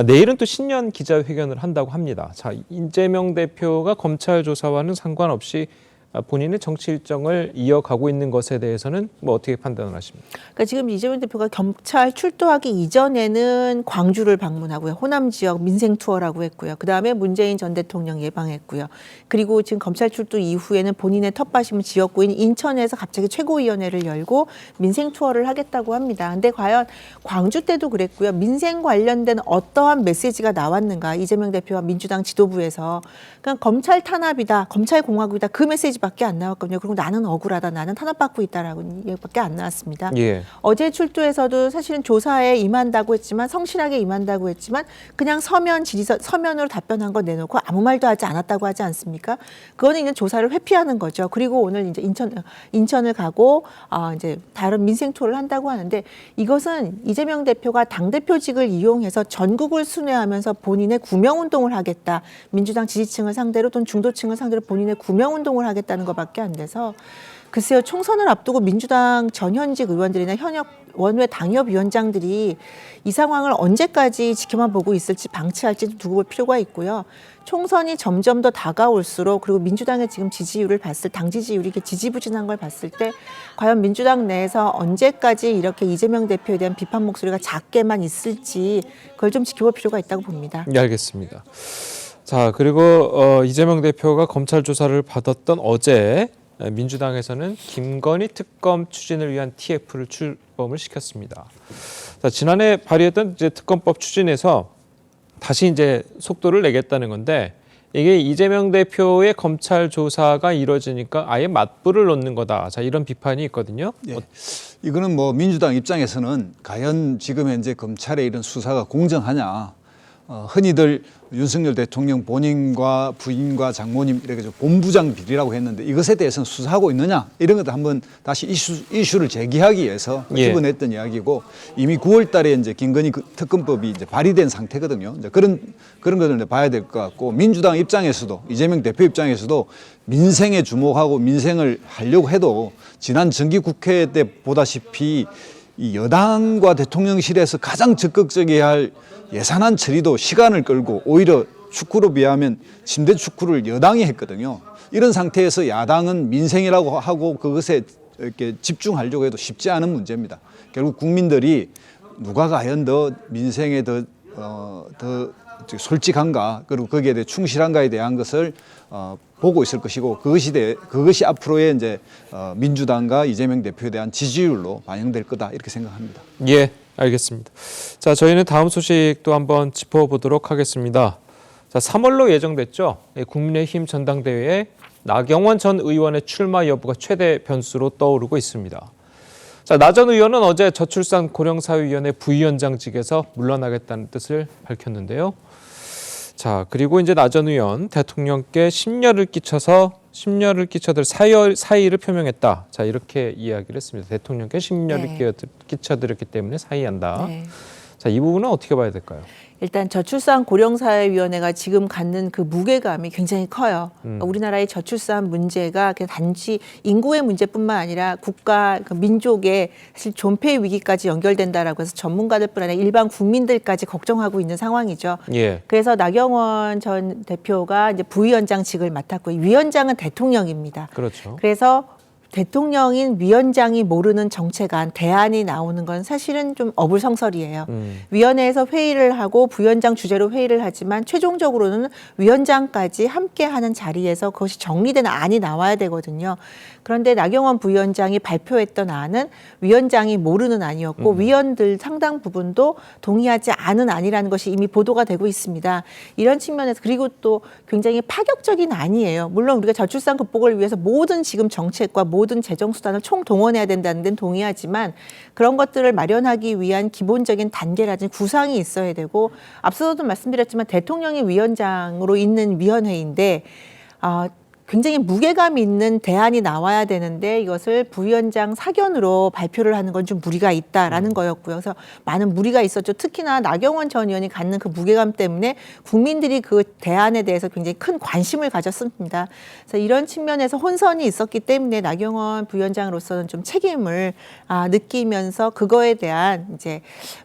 내일은 또 신년 기자회견을 한다고 합니다. 자, 이재명 대표가 검찰 조사와는 상관없이 본인의 정치 일정을 이어가고 있는 것에 대해서는 뭐 어떻게 판단을 하십니까? 그러니까 지금 이재명 대표가 검찰 출두하기 이전에는 광주를 방문하고요. 호남 지역 민생 투어라고 했고요. 그다음에 문재인 전 대통령 예방했고요. 그리고 지금 검찰 출두 이후에는 본인의 텃밭이면 지역구인 인천에서 갑자기 최고위원회를 열고 민생 투어를 하겠다고 합니다. 근데 과연 광주 때도 그랬고요. 민생 관련된 어떠한 메시지가 나왔는가? 이재명 대표와 민주당 지도부에서 그냥 검찰 탄압이다, 검찰 공화국이다 그 메시지밖에 안 나왔거든요. 그리고 나는 억울하다, 나는 탄압받고 있다라고 얘기밖에 안 나왔습니다. 예. 어제 출두에서도 사실은 조사에 임한다고 했지만 성실하게 임한다고 했지만 그냥 서면으로 답변한 거 내놓고 아무 말도 하지 않았다고 하지 않습니까? 그거는 이제 조사를 회피하는 거죠. 그리고 오늘 이제 인천을 가고 이제 다른 민생 투어를 한다고 하는데 이것은 이재명 대표가 당대표직을 이용해서 전국을 순회하면서 본인의 구명운동을 하겠다. 민주당 지지층을 상대로 또는 중도층을 상대로 본인의 구명운동을 하겠다는 것밖에 안 돼서 글쎄요. 총선을 앞두고 민주당 전현직 의원들이나 현역 원외 당협위원장들이 이 상황을 언제까지 지켜만 보고 있을지 방치할지도 두고 볼 필요가 있고요. 총선이 점점 더 다가올수록 그리고 민주당의 지금 지지율을 당 지지율이 이렇게 지지부진한 걸 봤을 때 과연 민주당 내에서 언제까지 이렇게 이재명 대표에 대한 비판 목소리가 작게만 있을지 그걸 좀 지켜볼 필요가 있다고 봅니다. 네, 알겠습니다. 자, 그리고 이재명 대표가 검찰 조사를 받았던 어제 민주당에서는 김건희 특검 추진을 위한 TF를 출범을 시켰습니다. 자, 지난해 발의했던 이제 특검법 추진에서 다시 이제 속도를 내겠다는 건데 이게 이재명 대표의 검찰 조사가 이루어지니까 아예 맞불을 놓는 거다. 자, 이런 비판이 있거든요. 예. 이거는 뭐 민주당 입장에서는 과연 지금 현재 검찰의 이런 수사가 공정하냐. 흔히들 윤석열 대통령 본인과 부인과 장모님 이렇게 좀 본부장 비리라고 했는데 이것에 대해서는 수사하고 있느냐 이런 것도 한번 다시 이슈를 제기하기 위해서 집어냈던 이야기고 이미 9월 달에 이제 김건희 특검법이 이제 발의된 상태거든요. 이제 그런 것을 봐야 될 것 같고 민주당 입장에서도 이재명 대표 입장에서도 민생에 주목하고 민생을 하려고 해도 지난 정기국회 때 보다시피 이 여당과 대통령실에서 가장 적극적이어야 할 예산안 처리도 시간을 끌고 오히려 축구로 비하면 침대 축구를 여당이 했거든요. 이런 상태에서 야당은 민생이라고 하고 그것에 이렇게 집중하려고 해도 쉽지 않은 문제입니다. 결국 국민들이 누가 과연 더 민생에 더 솔직한가 그리고 거기에 대해 충실한가에 대한 것을 보고 있을 것이고 그것이 앞으로의 이제 민주당과 이재명 대표에 대한 지지율로 반영될 거다 이렇게 생각합니다. 예, 알겠습니다. 자, 저희는 다음 소식도 한번 짚어보도록 하겠습니다. 자, 3월로 예정됐죠. 국민의힘 전당대회에 나경원 전 의원의 출마 여부가 최대 변수로 떠오르고 있습니다. 자, 나 전 의원은 어제 저출산 고령사회위원회 부위원장직에서 물러나겠다는 뜻을 밝혔는데요. 자, 그리고 이제 나 전 의원 대통령께 심려를 끼쳐들 사의를 표명했다. 자, 이렇게 이야기를 했습니다. 대통령께 심려를 끼쳐드렸기 때문에 사의한다. 네. 자, 이 부분은 어떻게 봐야 될까요? 일단 저출산 고령사회위원회가 지금 갖는 그 무게감이 굉장히 커요. 우리나라의 저출산 문제가 그냥 단지 인구의 문제뿐만 아니라 국가, 민족의 사실 존폐 위기까지 연결된다라고 해서 전문가들뿐 아니라 일반 국민들까지 걱정하고 있는 상황이죠. 예. 그래서 나경원 전 대표가 이제 부위원장직을 맡았고 위원장은 대통령입니다. 그렇죠. 그래서 대통령인 위원장이 모르는 정책안, 대안이 나오는 건 사실은 좀 어불성설이에요. 위원회에서 회의를 하고 부위원장 주재로 회의를 하지만 최종적으로는 위원장까지 함께하는 자리에서 그것이 정리된 안이 나와야 되거든요. 그런데 나경원 부위원장이 발표했던 안은 위원장이 모르는 안이었고 위원들 상당 부분도 동의하지 않은 안이라는 것이 이미 보도가 되고 있습니다. 이런 측면에서 그리고 또 굉장히 파격적인 안이에요. 물론 우리가 저출산 극복을 위해서 모든 지금 정책과 모든 재정수단을 총동원해야 된다는 데는 동의하지만 그런 것들을 마련하기 위한 기본적인 단계라든지 구상이 있어야 되고 앞서도 말씀드렸지만 대통령이 위원장으로 있는 위원회인데 굉장히 무게감 있는 대안이 나와야 되는데 이것을 부위원장 사견으로 발표를 하는 건 좀 무리가 있다라는 거였고요. 그래서 많은 무리가 있었죠. 특히나 나경원 전 의원이 갖는 그 무게감 때문에 국민들이 그 대안에 대해서 굉장히 큰 관심을 가졌습니다. 그래서 이런 측면에서 혼선이 있었기 때문에 나경원 부위원장으로서는 좀 책임을 느끼면서 그거에 대한 이제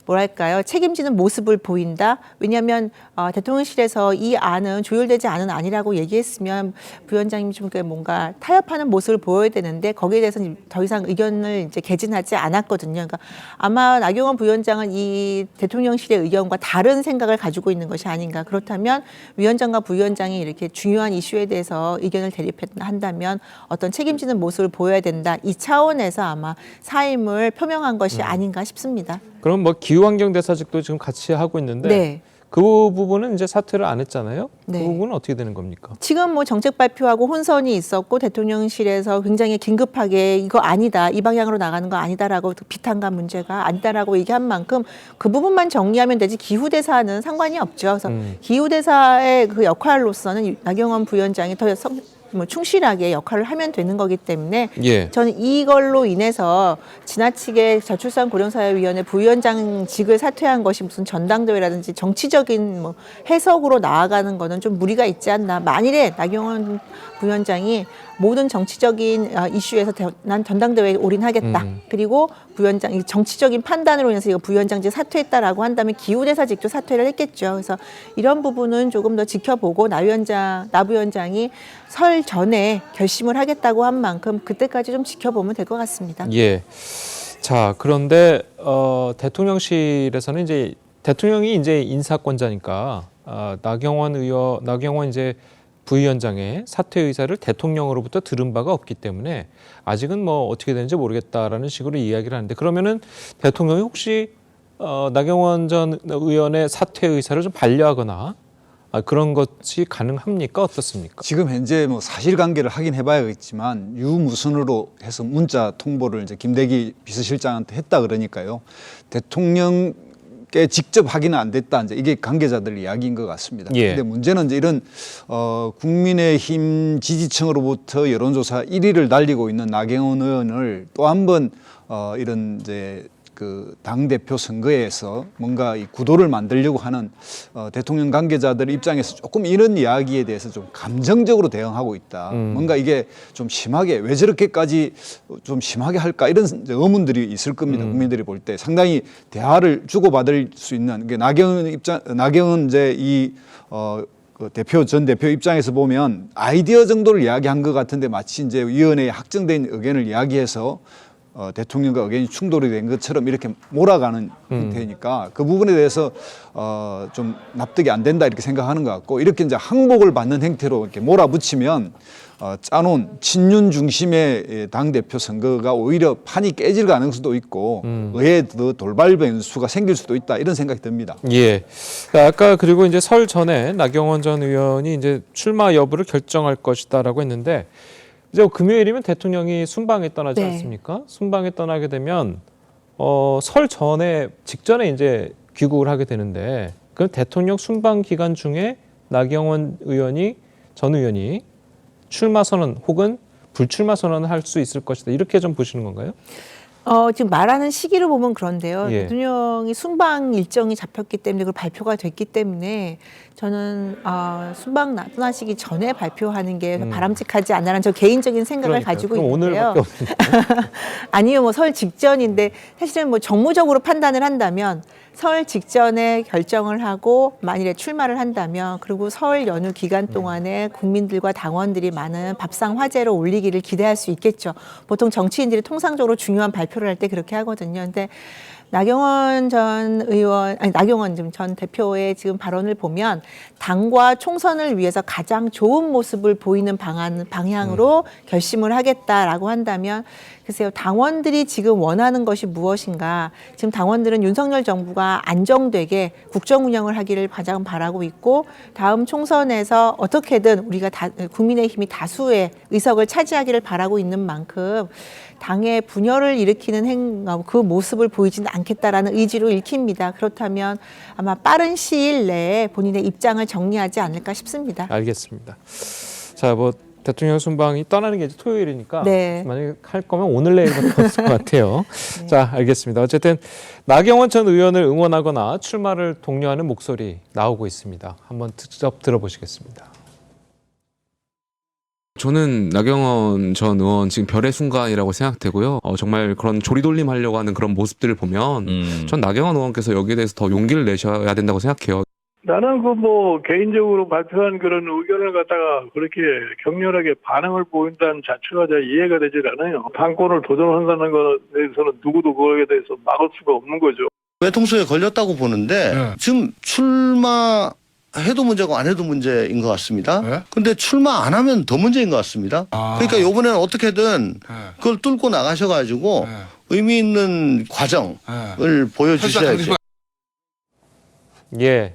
뭐랄까요, 책임지는 모습을 보인다. 왜냐하면 대통령실에서 이 안은 조율되지 않은 안이라고 얘기했으면 부위원장 위원장님이 좀 뭔가 타협하는 모습을 보여야 되는데 거기에 대해서는 더 이상 의견을 이제 개진하지 않았거든요. 그러니까 아마 나경원 부위원장은 이 대통령실의 의견과 다른 생각을 가지고 있는 것이 아닌가. 그렇다면 위원장과 부위원장이 이렇게 중요한 이슈에 대해서 의견을 대립한다면 어떤 책임지는 모습을 보여야 된다. 이 차원에서 아마 사임을 표명한 것이 아닌가 싶습니다. 그럼 뭐 기후환경대사직도 지금 같이 하고 있는데 네. 그 부분은 이제 사퇴를 안 했잖아요. 네. 그 부분은 어떻게 되는 겁니까? 지금 뭐 정책 발표하고 혼선이 있었고 대통령실에서 굉장히 긴급하게 이거 아니다, 이 방향으로 나가는 거 아니다라고 비탄감 문제가 아니다라고 얘기한 만큼 그 부분만 정리하면 되지 기후대사는 상관이 없죠. 그래서 기후대사의 그 역할로서는 나경원 부위원장이 더 충실하게 역할을 하면 되는 거기 때문에 예. 저는 이걸로 인해서 지나치게 저출산고령사회위원회 부위원장직을 사퇴한 것이 무슨 전당대회라든지 정치적인 뭐 해석으로 나아가는 거는 좀 무리가 있지 않나. 만일에 나경원 부위원장이 모든 정치적인 이슈에서 난 전당대회에 올인하겠다. 그리고 부위원장 정치적인 판단으로 인해서 이거 부위원장직 사퇴했다라고 한다면 기후대사직도 사퇴를 했겠죠. 그래서 이런 부분은 조금 더 지켜보고 나 부위원장이 설 전에 결심을 하겠다고 한 만큼 그때까지 좀 지켜보면 될 것 같습니다. 예. 자, 그런데 대통령실에서는 이제 대통령이 이제 인사권자니까 나경원 이제 부위원장의 사퇴 의사를 대통령으로부터 들은 바가 없기 때문에 아직은 뭐 어떻게 되는지 모르겠다라는 식으로 이야기를 하는데 그러면은 대통령이 혹시 나경원 전 의원의 사퇴 의사를 좀 반려하거나 그런 것이 가능합니까? 어떻습니까? 지금 현재 뭐 사실관계를 확인해봐야겠지만 유무선으로 해서 문자 통보를 이제 김대기 비서실장한테 했다 그러니까요. 대통령께 직접 확인은 안 됐다. 이제 이게 관계자들 이야기인 것 같습니다. 그런데 예. 문제는 이제 이런 국민의힘 지지층으로부터 여론조사 1위를 달리고 있는 나경원 의원을 또 한 번 이런 이제 그 당대표 선거에서 뭔가 이 구도를 만들려고 하는 대통령 관계자들 입장에서 조금 이런 이야기에 대해서 좀 감정적으로 대응하고 있다. 뭔가 이게 좀 심하게 왜 저렇게까지 좀 심하게 할까 이런 의문들이 있을 겁니다. 국민들이 볼 때 상당히 대화를 주고받을 수 있는 게 나경원 이제 이 전 대표 입장에서 보면 아이디어 정도를 이야기한 것 같은데 마치 이제 위원회에 확정된 의견을 이야기해서 대통령과 의견이 충돌이 된 것처럼 이렇게 몰아가는 형태니까 그 부분에 대해서 좀 납득이 안 된다 이렇게 생각하는 것 같고 이렇게 이제 항복을 받는 형태로 이렇게 몰아붙이면 짜놓은 친윤 중심의 당대표 선거가 오히려 판이 깨질 가능성도 있고 의회에 더 돌발 변수가 생길 수도 있다 이런 생각이 듭니다. 예. 아까 그리고 이제 설 전에 나경원 전 의원이 이제 출마 여부를 결정할 것이다라고 했는데 이제 금요일이면 대통령이 순방에 떠나지 네. 않습니까? 순방에 떠나게 되면 설 직전에 이제 귀국을 하게 되는데 그럼 대통령 순방 기간 중에 나경원 전 의원이 출마 선언 혹은 불출마 선언을 할 수 있을 것이다. 이렇게 좀 보시는 건가요? 지금 말하는 시기를 보면 그런데요. 예. 대통령이 순방 일정이 잡혔기 때문에 그걸 발표가 됐기 때문에 저는 순방 떠나시기 전에 발표하는 게 바람직하지 않나라는 저 개인적인 생각을 그러니까요. 가지고 그럼 있는데요. 오늘밖에 없는데. 아니요, 뭐 설 직전인데 사실은 뭐 정무적으로 판단을 한다면 설 직전에 결정을 하고 만일에 출마를 한다면 그리고 설 연휴 기간 동안에 국민들과 당원들이 많은 밥상 화제로 올리기를 기대할 수 있겠죠. 보통 정치인들이 통상적으로 중요한 발표를 할 때 그렇게 하거든요. 근데 나경원 전 대표의 지금 발언을 보면 당과 총선을 위해서 가장 좋은 모습을 보이는 방향으로 결심을 하겠다라고 한다면 글쎄요, 당원들이 지금 원하는 것이 무엇인가. 지금 당원들은 윤석열 정부가 안정되게 국정 운영을 하기를 가장 바라고 있고 다음 총선에서 어떻게든 우리가 국민의힘이 다수의 의석을 차지하기를 바라고 있는 만큼 당의 분열을 일으키는 그 모습을 보이지는 않겠다라는 의지로 읽힙니다. 그렇다면 아마 빠른 시일 내에 본인의 입장을 정리하지 않을까 싶습니다. 알겠습니다. 자, 뭐 대통령 순방이 떠나는 게 이제 토요일이니까 네. 만약에 할 거면 오늘 내일밖에 없을 것 같아요. 네. 자, 알겠습니다. 어쨌든 나경원 전 의원을 응원하거나 출마를 독려하는 목소리 나오고 있습니다. 한번 직접 들어보시겠습니다. 저는 나경원 전 의원 지금 별의 순간이라고 생각되고요. 정말 그런 조리돌림 하려고 하는 그런 모습들을 보면 전 나경원 의원께서 여기에 대해서 더 용기를 내셔야 된다고 생각해요. 나는 개인적으로 발표한 그런 의견을 갖다가 그렇게 격렬하게 반응을 보인다는 자체가 잘 이해가 되질 않아요. 당권을 도전한다는 것에 대해서는 누구도 그거에 대해서 막을 수가 없는 거죠. 외통수에 걸렸다고 보는데 지금 출마해도 문제고 안 해도 문제인 것 같습니다. 근데 출마 안 하면 더 문제인 것 같습니다. 그러니까 이번에는 어떻게든 그걸 뚫고 나가셔가지고 의미 있는 과정을 보여주셔야죠. 예.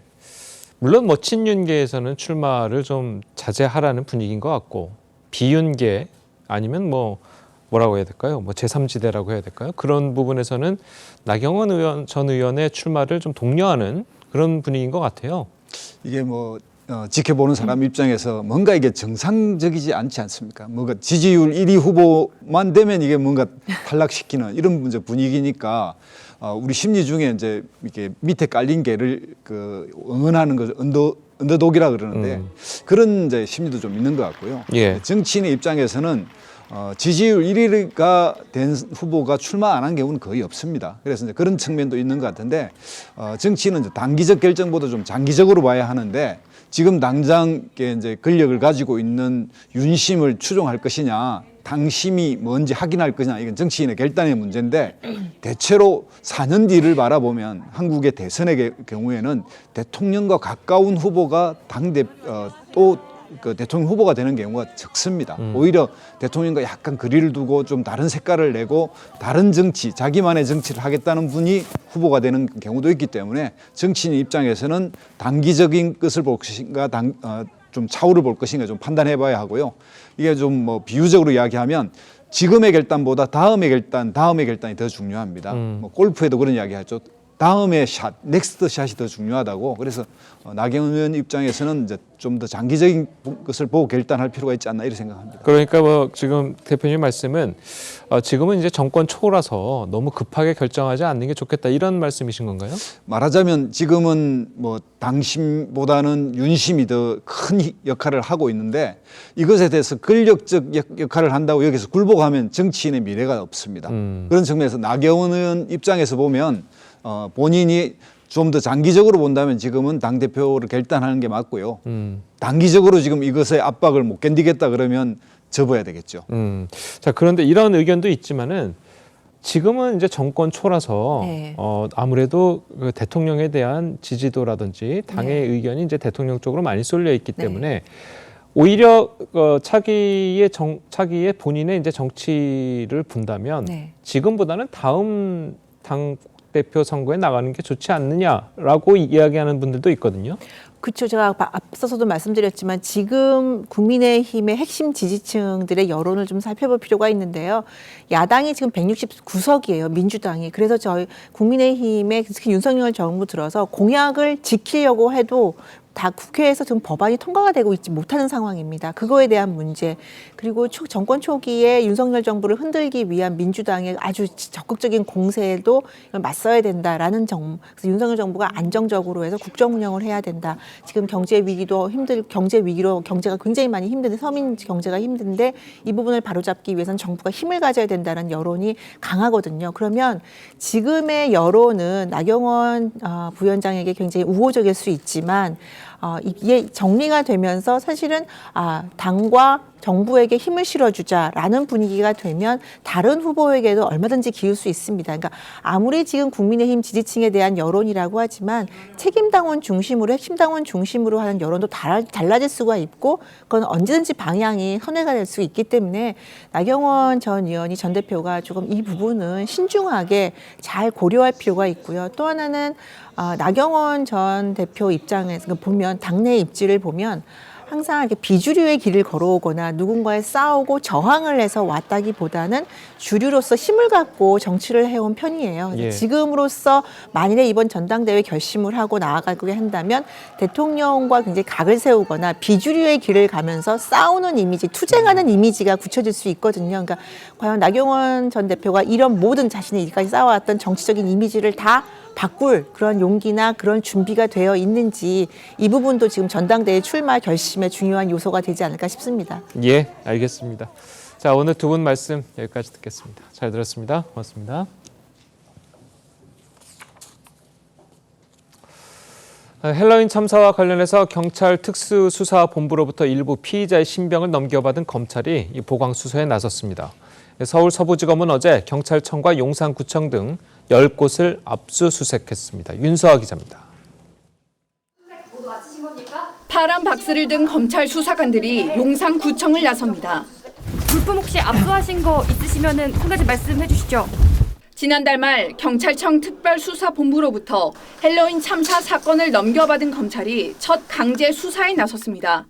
물론 친윤계에서는 출마를 좀 자제하라는 분위기인 것 같고, 비윤계 아니면 뭐라고 해야 될까요? 제3지대라고 해야 될까요? 그런 부분에서는 나경원 전 의원의 출마를 좀 독려하는 그런 분위기인 것 같아요. 이게 지켜보는 사람 입장에서 뭔가 이게 정상적이지 않지 않습니까? 뭔가 지지율 1위 후보만 되면 이게 뭔가 탈락시키는 이런 문제 분위기니까 우리 심리 중에 이제 이게 밑에 깔린 개를 응원하는 거 언더독이라 그러는데 그런 이제 심리도 좀 있는 것 같고요. 예. 정치인의 입장에서는 지지율 1위가 된 후보가 출마 안 한 경우는 거의 없습니다. 그래서 이제 그런 측면도 있는 것 같은데 정치는 이제 단기적 결정보다 좀 장기적으로 봐야 하는데 지금 당장 이제 권력을 가지고 있는 윤심을 추종할 것이냐, 당심이 뭔지 확인할 것이냐, 이건 정치인의 결단의 문제인데 대체로 4년 뒤를 바라보면 한국의 대선의 경우에는 대통령과 가까운 후보가 대통령 후보가 되는 경우가 적습니다. 오히려 대통령과 약간 거리를 두고 좀 다른 색깔을 내고 다른 정치, 자기만의 정치를 하겠다는 분이 후보가 되는 경우도 있기 때문에 정치인 입장에서는 단기적인 것을 볼 것인가, 좀 차후를 볼 것인가 좀 판단해 봐야 하고요. 이게 좀 비유적으로 이야기하면 지금의 결단보다 다음의 결단이 더 중요합니다. 골프에도 그런 이야기 하죠. 다음의 샷, 넥스트 샷이 더 중요하다고. 그래서 나경원 의원 입장에서는 이제 좀 더 장기적인 것을 보고 결단할 필요가 있지 않나 이렇게 생각합니다. 그러니까 지금 대표님 말씀은 지금은 이제 정권 초라서 너무 급하게 결정하지 않는 게 좋겠다 이런 말씀이신 건가요? 말하자면 지금은 당심보다는 윤심이 더 큰 역할을 하고 있는데 이것에 대해서 권력적 역할을 한다고 여기서 굴복하면 정치인의 미래가 없습니다. 그런 측면에서 나경원 의원 입장에서 보면 본인이 좀 더 장기적으로 본다면 지금은 당대표를 결단하는 게 맞고요. 단기적으로 지금 이것의 압박을 못 견디겠다 그러면 접어야 되겠죠. 자, 그런데 이런 의견도 있지만은 지금은 이제 정권 초라서 아무래도 그 대통령에 대한 지지도라든지 당의 의견이 이제 대통령 쪽으로 많이 쏠려 있기 때문에 오히려 차기의 본인의 이제 정치를 본다면 지금보다는 다음 당 대표 선거에 나가는 게 좋지 않느냐라고 이야기하는 분들도 있거든요. 그렇죠. 제가 앞서서도 말씀드렸지만 지금 국민의힘의 핵심 지지층들의 여론을 좀 살펴볼 필요가 있는데요. 야당이 지금 169석이에요. 민주당이. 그래서 저희 국민의힘의 특히 윤석열 정부 들어서 공약을 지키려고 해도 다 국회에서 지금 법안이 통과가 되고 있지 못하는 상황입니다. 그거에 대한 문제. 그리고 정권 초기에 윤석열 정부를 흔들기 위한 민주당의 아주 적극적인 공세에도 맞서야 된다라는 그래서 윤석열 정부가 안정적으로 해서 국정 운영을 해야 된다. 지금 경제 위기도 경제 위기로 경제가 굉장히 많이 힘든데 서민 경제가 힘든데 이 부분을 바로잡기 위해서는 정부가 힘을 가져야 된다는 여론이 강하거든요. 그러면 지금의 여론은 나경원 부위원장에게 굉장히 우호적일 수 있지만 이게 정리가 되면서 사실은 당과 정부에게 힘을 실어주자라는 분위기가 되면 다른 후보에게도 얼마든지 기울 수 있습니다. 그러니까 아무리 지금 국민의힘 지지층에 대한 여론이라고 하지만 책임당원 중심으로 핵심당원 중심으로 하는 여론도 달라질 수가 있고 그건 언제든지 방향이 선회가 될 수 있기 때문에 나경원 전 의원이 전 대표가 조금 이 부분은 신중하게 잘 고려할 필요가 있고요. 또 하나는 나경원 전 대표 입장에서 보면 당내 입지를 보면 항상 이렇게 비주류의 길을 걸어오거나 누군가에 싸우고 저항을 해서 왔다기보다는 주류로서 힘을 갖고 정치를 해온 편이에요. 예. 지금으로서 만일에 이번 전당대회 결심을 하고 나아가게 한다면 대통령과 굉장히 각을 세우거나 비주류의 길을 가면서 싸우는 이미지, 투쟁하는 이미지가 굳혀질 수 있거든요. 그러니까 과연 나경원 전 대표가 이런 모든 자신이 이까지 쌓아왔던 정치적인 이미지를 다 바꿀 그런 용기나 그런 준비가 되어 있는지 이 부분도 지금 전당대회 출마 결심의 중요한 요소가 되지 않을까 싶습니다. 예, 알겠습니다. 자, 오늘 두 분 말씀 여기까지 듣겠습니다. 잘 들었습니다. 고맙습니다. 헬로윈 참사와 관련해서 경찰 특수수사본부로부터 일부 피의자의 신병을 넘겨받은 검찰이 보강 수사에 나섰습니다. 서울 서부지검은 어제 경찰청과 용산구청 등 10곳을 압수수색했습니다. 윤서아 기자입니다. 파란 박스를 든 검찰 수사관들이 용산구청을 나섭니다. 물품 혹시 압수하신 거 있으시면 한 가지 말씀해 주시죠. 지난달 말 경찰청 특별수사본부로부터 헬로윈 참사 사건을 넘겨받은 검찰이 첫 강제 수사에 나섰습니다.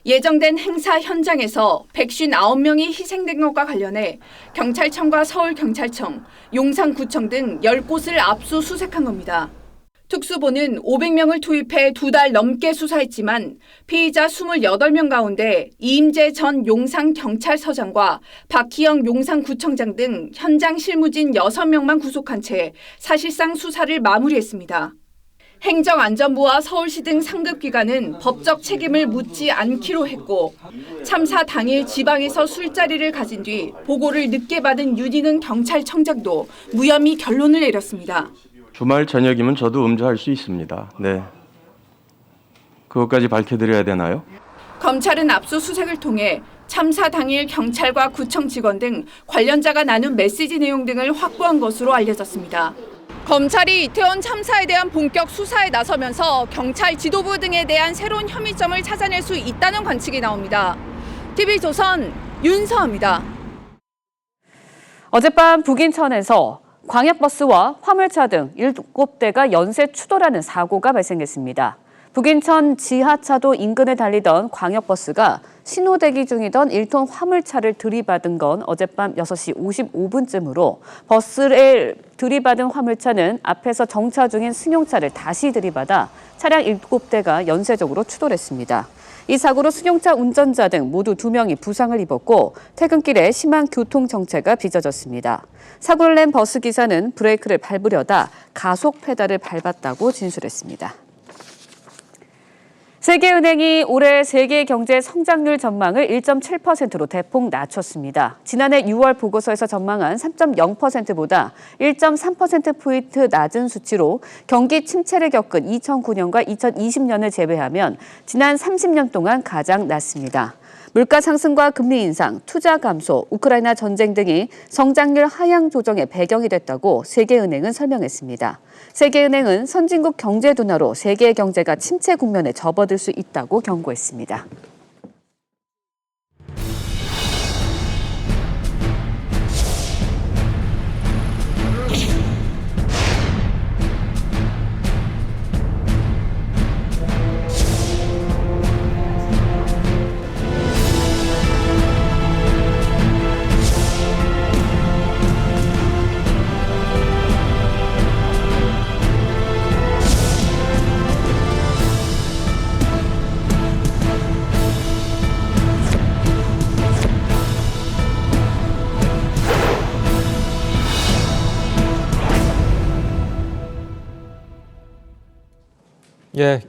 예정된 행사 현장에서 159명이 희생된 것과 관련해 경찰청과 서울경찰청, 용산구청 등 10곳을 압수수색한 겁니다. 특수본은 500명을 투입해 2달 넘게 수사했지만 피의자 28명 가운데 이임재 전 용산경찰서장과 박희영 용산구청장 등 현장 실무진 6명만 구속한 채 사실상 수사를 마무리했습니다. 행정안전부와 서울시 등 상급기관은 법적 책임을 묻지 않기로 했고 참사 당일 지방에서 술자리를 가진 뒤 보고를 늦게 받은 윤희능 경찰청장도 무혐의 결론을 내렸습니다. 주말 저녁이면 저도 음주할 수 있습니다. 네. 그것까지 밝혀드려야 되나요? 검찰은 압수수색을 통해 참사 당일 경찰과 구청 직원 등 관련자가 나눈 메시지 내용 등을 확보한 것으로 알려졌습니다. 검찰이 이태원 참사에 대한 본격 수사에 나서면서 경찰 지도부 등에 대한 새로운 혐의점을 찾아낼 수 있다는 관측이 나옵니다. TV조선 윤서아입니다. 어젯밤 북인천에서 광역버스와 화물차 등 7대가 연쇄 추돌하는 사고가 발생했습니다. 북인천 지하차도 인근을 달리던 광역버스가 신호대기 중이던 1톤 화물차를 들이받은 건 어젯밤 6시 55분쯤으로 버스를 들이받은 화물차는 앞에서 정차 중인 승용차를 다시 들이받아 차량 7대가 연쇄적으로 추돌했습니다. 이 사고로 승용차 운전자 등 모두 2명이 부상을 입었고 퇴근길에 심한 교통정체가 빚어졌습니다. 사고를 낸 버스 기사는 브레이크를 밟으려다 가속 페달을 밟았다고 진술했습니다. 세계은행이 올해 세계 경제 성장률 전망을 1.7%로 대폭 낮췄습니다. 지난해 6월 보고서에서 전망한 3.0%보다 1.3%포인트 낮은 수치로 경기 침체를 겪은 2009년과 2020년을 제외하면 지난 30년 동안 가장 낮습니다. 물가 상승과 금리 인상, 투자 감소, 우크라이나 전쟁 등이 성장률 하향 조정의 배경이 됐다고 세계은행은 설명했습니다. 세계은행은 선진국 경제 둔화로 세계 경제가 침체 국면에 접어들 수 있다고 경고했습니다.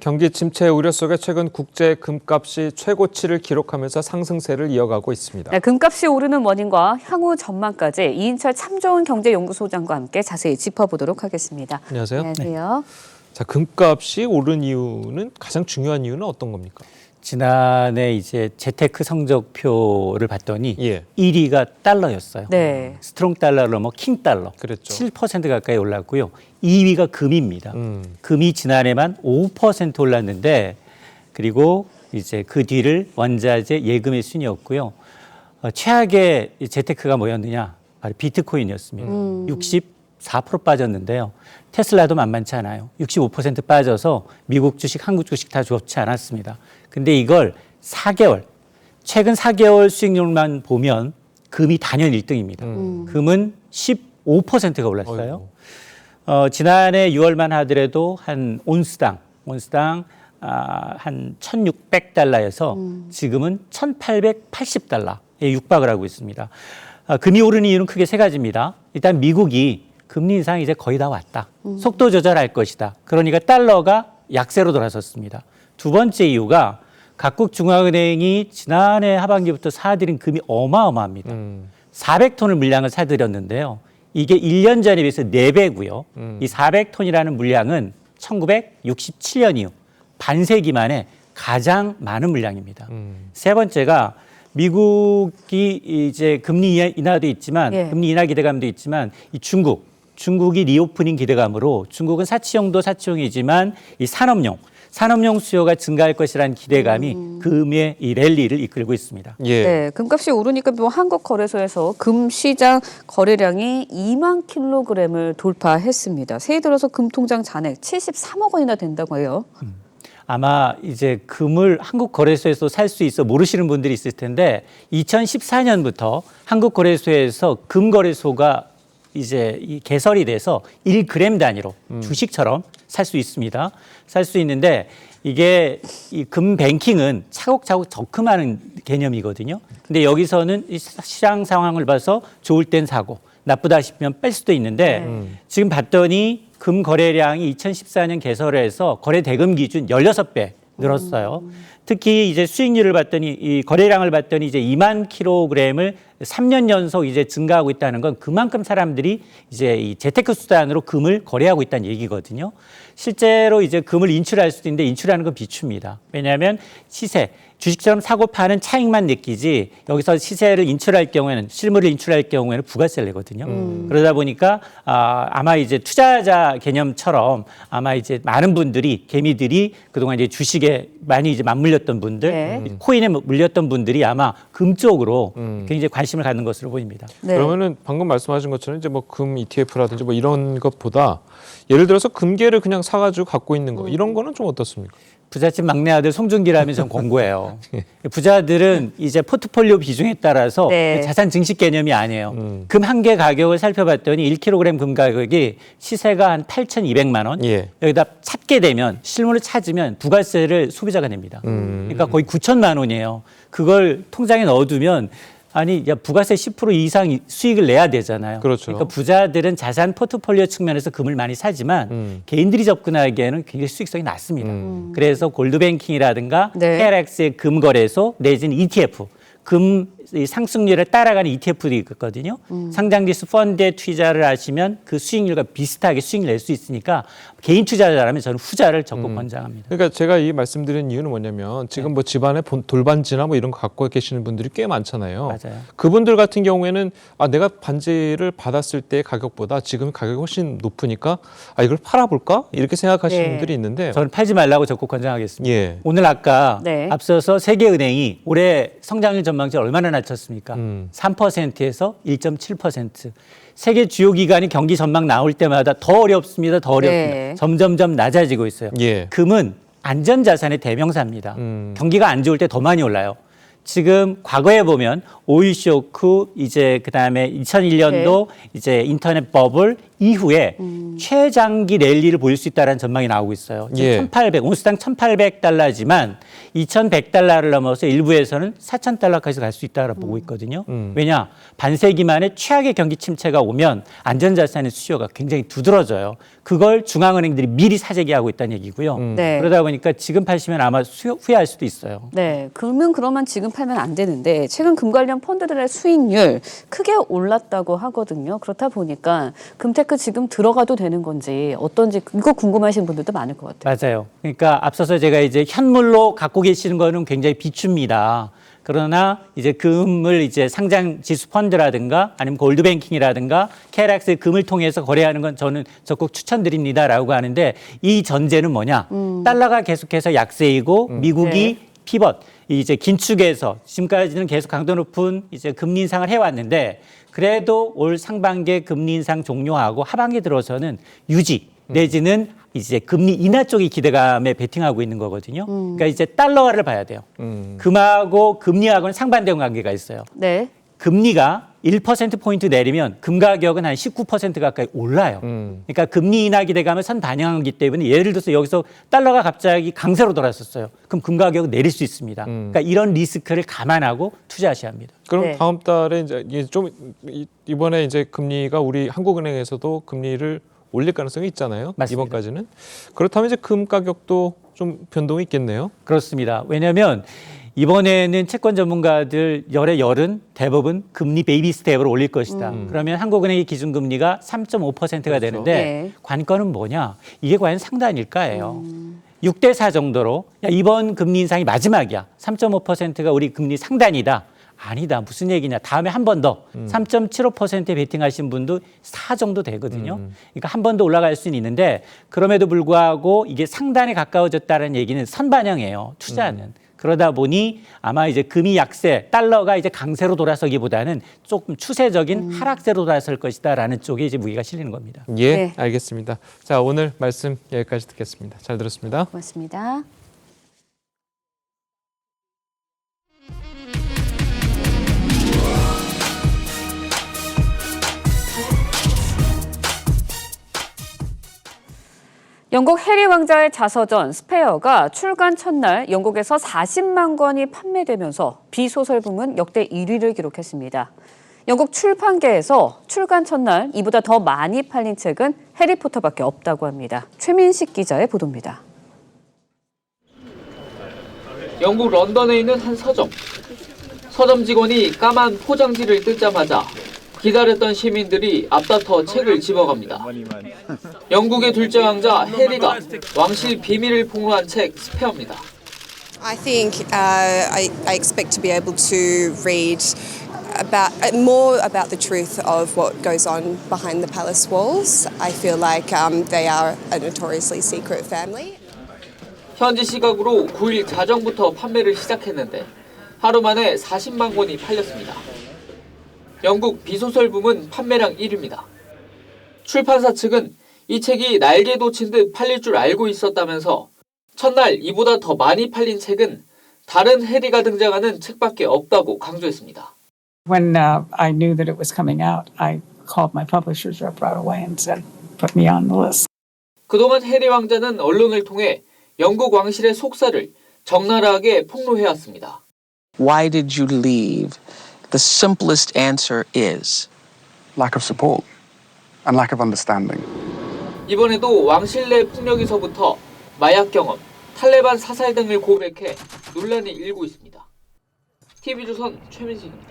경기 침체 우려 속에 최근 국제 금값이 최고치를 기록하면서 상승세를 이어가고 있습니다. 금값이 오르는 원인과 향후 전망까지 이인철 참 좋은 경제연구소장과 함께 자세히 짚어보도록 하겠습니다. 안녕하세요. 안녕하세요. 자, 금값이 오른 이유는 가장 중요한 이유는 어떤 겁니까? 지난해 이제 재테크 성적표를 봤더니 1위가 달러였어요. 네. 스트롱 달러로 킹 달러. 그랬죠. 7% 가까이 올랐고요. 2위가 금입니다. 금이 지난해만 5% 올랐는데 그리고 이제 그 뒤를 원자재 예금의 순이었고요. 최악의 재테크가 뭐였느냐? 바로 비트코인이었습니다. 64% 빠졌는데요. 테슬라도 만만치 않아요. 65% 빠져서 미국 주식, 한국 주식 다 좋지 않았습니다. 근데 이걸 4개월, 최근 4개월 수익률만 보면 금이 단연 1등입니다. 금은 15%가 올랐어요. 지난해 6월만 하더라도 한 온스당 한 1,600달러에서 지금은 1,880달러에 육박을 하고 있습니다. 금이 오르는 이유는 크게 세 가지입니다. 일단 미국이 금리 인상이 이제 거의 다 왔다. 속도 조절할 것이다. 그러니까 달러가 약세로 돌아섰습니다. 두 번째 이유가 각국 중앙은행이 지난해 하반기부터 사들인 금이 어마어마합니다. 400톤을 물량을 사들였는데요. 이게 1년 전에 비해서 4배고요. 이 400톤이라는 물량은 1967년 이후 반세기 만에 가장 많은 물량입니다. 세 번째가 미국이 이제 금리 인하도 있지만 금리 인하 기대감도 있지만 이 중국이 리오프닝 기대감으로 중국은 사치용이지만 이 산업용 수요가 증가할 것이라는 기대감이 금의 이 랠리를 이끌고 있습니다. 네, 금값이 오르니까 뭐 한국거래소에서 금 시장 거래량이 2만 킬로그램을 돌파했습니다. 새해 들어서 금 통장 잔액 73억 원이나 된다고 해요. 아마 이제 금을 한국 거래소에서 살 수 있어 모르시는 분들이 있을 텐데 2014년부터 한국 거래소에서 금 거래소가 이제 이 개설이 돼서 1g 단위로 주식처럼 살 수 있습니다. 살 수 있는데 이게 이 금 뱅킹은 차곡차곡 적금하는 개념이거든요. 근데 여기서는 이 시장 상황을 봐서 좋을 땐 사고 나쁘다 싶으면 뺄 수도 있는데 지금 봤더니 금 거래량이 2014년 개설해서 거래 대금 기준 16배 늘었어요. 특히 이제 수익률을 봤더니 이 거래량을 봤더니 이제 2만 킬로그램을 3년 연속 이제 증가하고 있다는 건 그만큼 사람들이 이제 이 재테크 수단으로 금을 거래하고 있다는 얘기거든요. 실제로 이제 금을 인출할 수도 있는데 인출하는 건 비추입니다. 왜냐하면 시세, 주식처럼 사고 파는 차익만 느끼지 여기서 시세를 인출할 경우에는 실물을 인출할 경우에는 부가세를 내거든요. 그러다 보니까 아마 이제 투자자 개념처럼 아마 이제 많은 분들이 개미들이 그동안 이제 주식에 많이 이제 맞물렸던 분들, 코인에 물렸던 분들이 아마 금 쪽으로 굉장히 관심을 갖는 것으로 보입니다. 그러면은 방금 말씀하신 것처럼 이제 뭐 금 ETF라든지 뭐 이런 것보다 예를 들어서 금괴를 그냥 사가지고 갖고 있는 거 이런 거는 좀 어떻습니까? 부잣집 막내 아들 송중기라면 전 권고해요. 부자들은 이제 포트폴리오 비중에 따라서 자산 증식 개념이 아니에요. 금 한 개 가격을 살펴봤더니 1kg 금 가격이 시세가 한 8,200만 원. 여기다 찾게 되면 실물을 찾으면 부가세를 소비자가 냅니다. 그러니까 거의 9천만 원이에요. 그걸 통장에 넣어두면 아니, 야, 부가세 10% 이상 수익을 내야 되잖아요. 그렇죠. 그러니까 부자들은 자산 포트폴리오 측면에서 금을 많이 사지만 개인들이 접근하기에는 굉장히 수익성이 낮습니다. 그래서 골드뱅킹이라든가 KRX의 금거래소 내지는 ETF, 금 상승률을 따라가는 ETF도 있거든요. 상장지수 펀드에 투자를 하시면 그 수익률과 비슷하게 수익을 낼 수 있으니까 개인 투자자라면 저는 후자를 적극 권장합니다. 그러니까 제가 이 말씀드린 이유는 뭐냐면 지금 뭐 집안에 돌반지나 뭐 이런 거 갖고 계시는 분들이 꽤 많잖아요. 맞아요. 그분들 같은 경우에는 내가 반지를 받았을 때 가격보다 지금 가격이 훨씬 높으니까 이걸 팔아볼까? 이렇게 생각하시는 분들이 있는데 저는 팔지 말라고 적극 권장하겠습니다. 예. 오늘 아까 앞서서 세계은행이 올해 성장률 전망치 얼마나 낮췄습니까? 3%에서 1.7%. 세계 주요 기관이 경기 전망 나올 때마다 더 어렵습니다. 더 어렵습니다. 점점점 낮아지고 있어요. 금은 안전자산의 대명사입니다. 경기가 안 좋을 때 더 많이 올라요. 지금 과거에 보면 오일 쇼크 이제 그다음에 2001년도 이제 인터넷 버블 이후에 최장기 랠리를 보일 수 있다는 전망이 나오고 있어요. 1,800 온스당 1,800달러지만 2,100달러를 넘어서 일부에서는 4,000달러까지 갈 수 있다고 보고 있거든요. 왜냐? 반세기 만에 최악의 경기 침체가 오면 안전자산의 수요가 굉장히 두드러져요. 그걸 중앙은행들이 미리 사재기하고 있다는 얘기고요. 그러다 보니까 지금 파시면 아마 후회할 수도 있어요. 네, 금은 그러면 지금 팔면 안 되는데 최근 금 관련 펀드들의 수익률 크게 올랐다고 하거든요. 그렇다 보니까 금테크 지금 들어가도 되는 건지 어떤지 이거 궁금하신 분들도 많을 것 같아요. 맞아요. 그러니까 앞서서 제가 이제 현물로 갖고 계시는 거는 굉장히 비춥니다. 그러나 이제 금을 이제 상장 지수 펀드라든가 아니면 골드뱅킹이라든가 KRX 금을 통해서 거래하는 건 저는 적극 추천드립니다라고 하는데 이 전제는 뭐냐? 달러가 계속해서 약세이고 미국이 피벗 이제 긴축에서 지금까지는 계속 강도 높은 이제 금리 인상을 해왔는데 그래도 올 상반기에 금리 인상 종료하고 하반기 들어서는 유지 내지는 이제 금리 인하 쪽이 기대감에 베팅하고 있는 거거든요. 그러니까 이제 달러화를 봐야 돼요. 금하고 금리하고는 상반된 관계가 있어요. 금리가 1%포인트 내리면 금 가격은 한 19% 가까이 올라요. 그러니까 금리 인하 기대감을 선 반영하기 때문에 예를 들어서 여기서 달러가 갑자기 강세로 돌아섰어요. 그럼 금 가격은 내릴 수 있습니다. 그러니까 이런 리스크를 감안하고 투자하셔야 합니다. 그럼 다음 달에 이제 좀 이번에 이제 금리가 우리 한국은행에서도 금리를 올릴 가능성이 있잖아요. 맞습니다. 이번까지는. 그렇다면 이제 금 가격도 좀 변동이 있겠네요. 그렇습니다. 왜냐하면 이번에는 채권 전문가들 열은 대부분 금리 베이비 스텝으로 올릴 것이다. 그러면 한국은행의 기준금리가 3.5%가 되는데 네. 관건은 뭐냐? 이게 과연 상단일까예요. 6대4 정도로 야, 이번 금리 인상이 마지막이야. 3.5%가 우리 금리 상단이다. 아니다. 무슨 얘기냐. 다음에 한 번 더 3.75%에 베팅하신 분도 4 정도 되거든요. 그러니까 한 번 더 올라갈 수는 있는데 그럼에도 불구하고 이게 상단에 가까워졌다는 얘기는 선반영이에요. 투자는. 그러다 보니 아마 이제 금이 약세, 달러가 이제 강세로 돌아서기보다는 조금 추세적인 하락세로 돌아설 것이다라는 쪽에 이제 무게가 실리는 겁니다. 예, 네. 알겠습니다. 자, 오늘 말씀 여기까지 듣겠습니다. 잘 들었습니다. 고맙습니다. 영국 해리 왕자의 자서전 스페어가 출간 첫날 영국에서 40만 권이 판매되면서 비소설 부문 역대 1위를 기록했습니다. 영국 출판계에서 출간 첫날 이보다 더 많이 팔린 책은 해리포터밖에 없다고 합니다. 최민식 기자의 보도입니다. 영국 런던에 있는 한 서점. 서점 직원이 까만 포장지를 뜯자마자 기다렸던 시민들이 앞다퉈 책을 집어갑니다. 영국의 둘째 왕자 해리가 왕실 비밀을 폭로한 책 스페어입니다. I think I expect to be able to read more about the truth of what goes on behind the palace walls. I feel like they are a notoriously secret family. 현지 시각으로 9일 자정부터 판매를 시작했는데 하루 만에 40만 권이 팔렸습니다. 영국 비소설 부문 판매량 1위입니다. 출판사 측은 이 책이 날개 돋친 듯 팔릴 줄 알고 있었다면서 첫날 이보다 더 많이 팔린 책은 다른 해리가 등장하는 책밖에 없다고 강조했습니다. When I knew that it was coming out, I called my publishers up right away and said, put me on the list. 그동안 해리 왕자는 언론을 통해 영국 왕실의 속사를 적나라하게 폭로해왔습니다. Why did you leave? The simplest answer is lack of support and lack of understanding. 이번에도 왕실 내 폭력에서부터 마약 경험, 탈레반 사살 등을 고백해 논란이 일고 있습니다. TV조선 최민식입니다.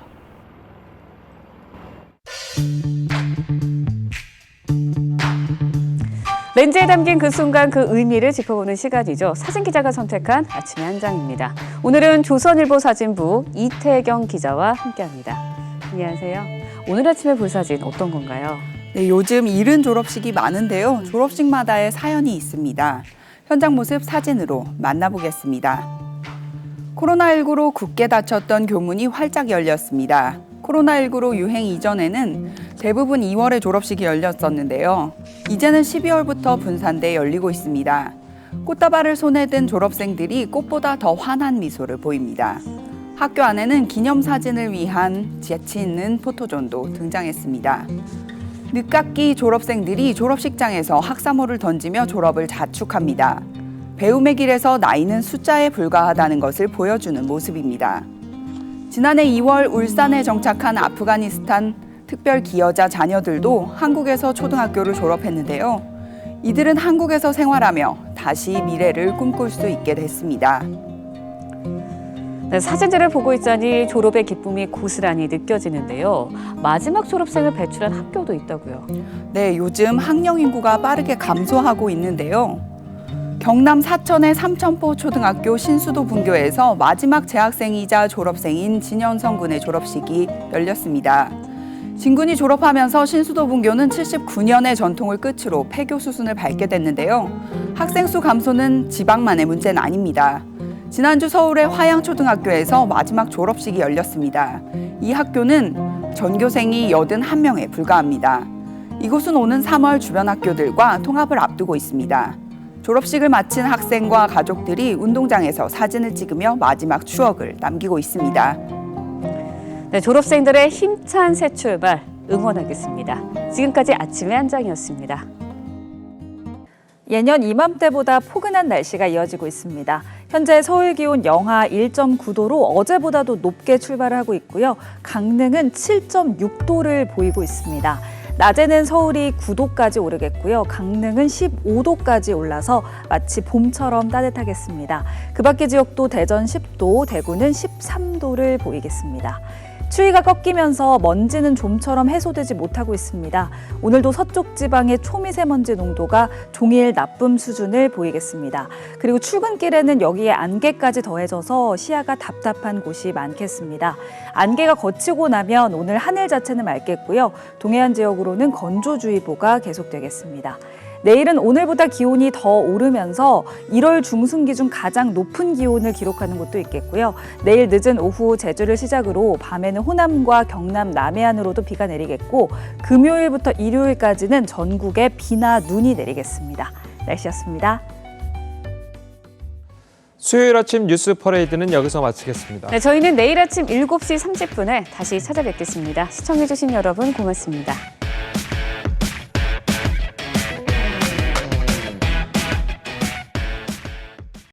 렌즈에 담긴 그 순간 그 의미를 짚어보는 시간이죠. 사진기자가 선택한 아침의 한 장입니다. 오늘은 조선일보 사진부 이태경 기자와 함께합니다. 안녕하세요. 오늘 아침에 볼 사진 어떤 건가요? 네, 요즘 이른 졸업식이 많은데요. 졸업식마다의 사연이 있습니다. 현장 모습 사진으로 만나보겠습니다. 코로나19로 굳게 닫혔던 교문이 활짝 열렸습니다. 코로나19로 유행 이전에는 대부분 2월에 졸업식이 열렸었는데요. 이제는 12월부터 분산돼 열리고 있습니다. 꽃다발을 손에 든 졸업생들이 꽃보다 더 환한 미소를 보입니다. 학교 안에는 기념사진을 위한 재치 있는 포토존도 등장했습니다. 늦깎이 졸업생들이 졸업식장에서 학사모를 던지며 졸업을 자축합니다. 배움의 길에서 나이는 숫자에 불과하다는 것을 보여주는 모습입니다. 지난해 2월 울산에 정착한 아프가니스탄 특별 기여자 자녀들도 한국에서 초등학교를 졸업했는데요. 이들은 한국에서 생활하며 다시 미래를 꿈꿀 수 있게 됐습니다. 네, 사진들을 보고 있자니 졸업의 기쁨이 고스란히 느껴지는데요. 마지막 졸업생을 배출한 학교도 있다고요. 네, 요즘 학령 인구가 빠르게 감소하고 있는데요. 경남 사천의 삼천포 초등학교 신수도 분교에서 마지막 재학생이자 졸업생인 진현성 군의 졸업식이 열렸습니다. 진 군이 졸업하면서 신수도 분교는 79년의 전통을 끝으로 폐교 수순을 밟게 됐는데요. 학생 수 감소는 지방만의 문제는 아닙니다. 지난주 서울의 화양초등학교에서 마지막 졸업식이 열렸습니다. 이 학교는 전교생이 81명에 불과합니다. 이곳은 오는 3월 주변 학교들과 통합을 앞두고 있습니다. 졸업식을 마친 학생과 가족들이 운동장에서 사진을 찍으며 마지막 추억을 남기고 있습니다. 네, 졸업생들의 힘찬 새 출발 응원하겠습니다. 지금까지 아침의 한 장이었습니다. 예년 이맘때보다 포근한 날씨가 이어지고 있습니다. 현재 서울 기온 영하 1.9도로 어제보다도 높게 출발하고 있고요. 강릉은 7.6도를 보이고 있습니다. 낮에는 서울이 9도까지 오르겠고요. 강릉은 15도까지 올라서 마치 봄처럼 따뜻하겠습니다. 그 밖의 지역도 대전 10도, 대구는 13도를 보이겠습니다. 추위가 꺾이면서 먼지는 좀처럼 해소되지 못하고 있습니다. 오늘도 서쪽 지방의 초미세먼지 농도가 종일 나쁨 수준을 보이겠습니다. 그리고 출근길에는 여기에 안개까지 더해져서 시야가 답답한 곳이 많겠습니다. 안개가 걷히고 나면 오늘 하늘 자체는 맑겠고요. 동해안 지역으로는 건조주의보가 계속되겠습니다. 내일은 오늘보다 기온이 더 오르면서 1월 중순기 중 가장 높은 기온을 기록하는 곳도 있겠고요. 내일 늦은 오후 제주를 시작으로 밤에는 호남과 경남 남해안으로도 비가 내리겠고 금요일부터 일요일까지는 전국에 비나 눈이 내리겠습니다. 날씨였습니다. 수요일 아침 뉴스 퍼레이드는 여기서 마치겠습니다. 네, 저희는 내일 아침 7시 30분에 다시 찾아뵙겠습니다. 시청해주신 여러분 고맙습니다.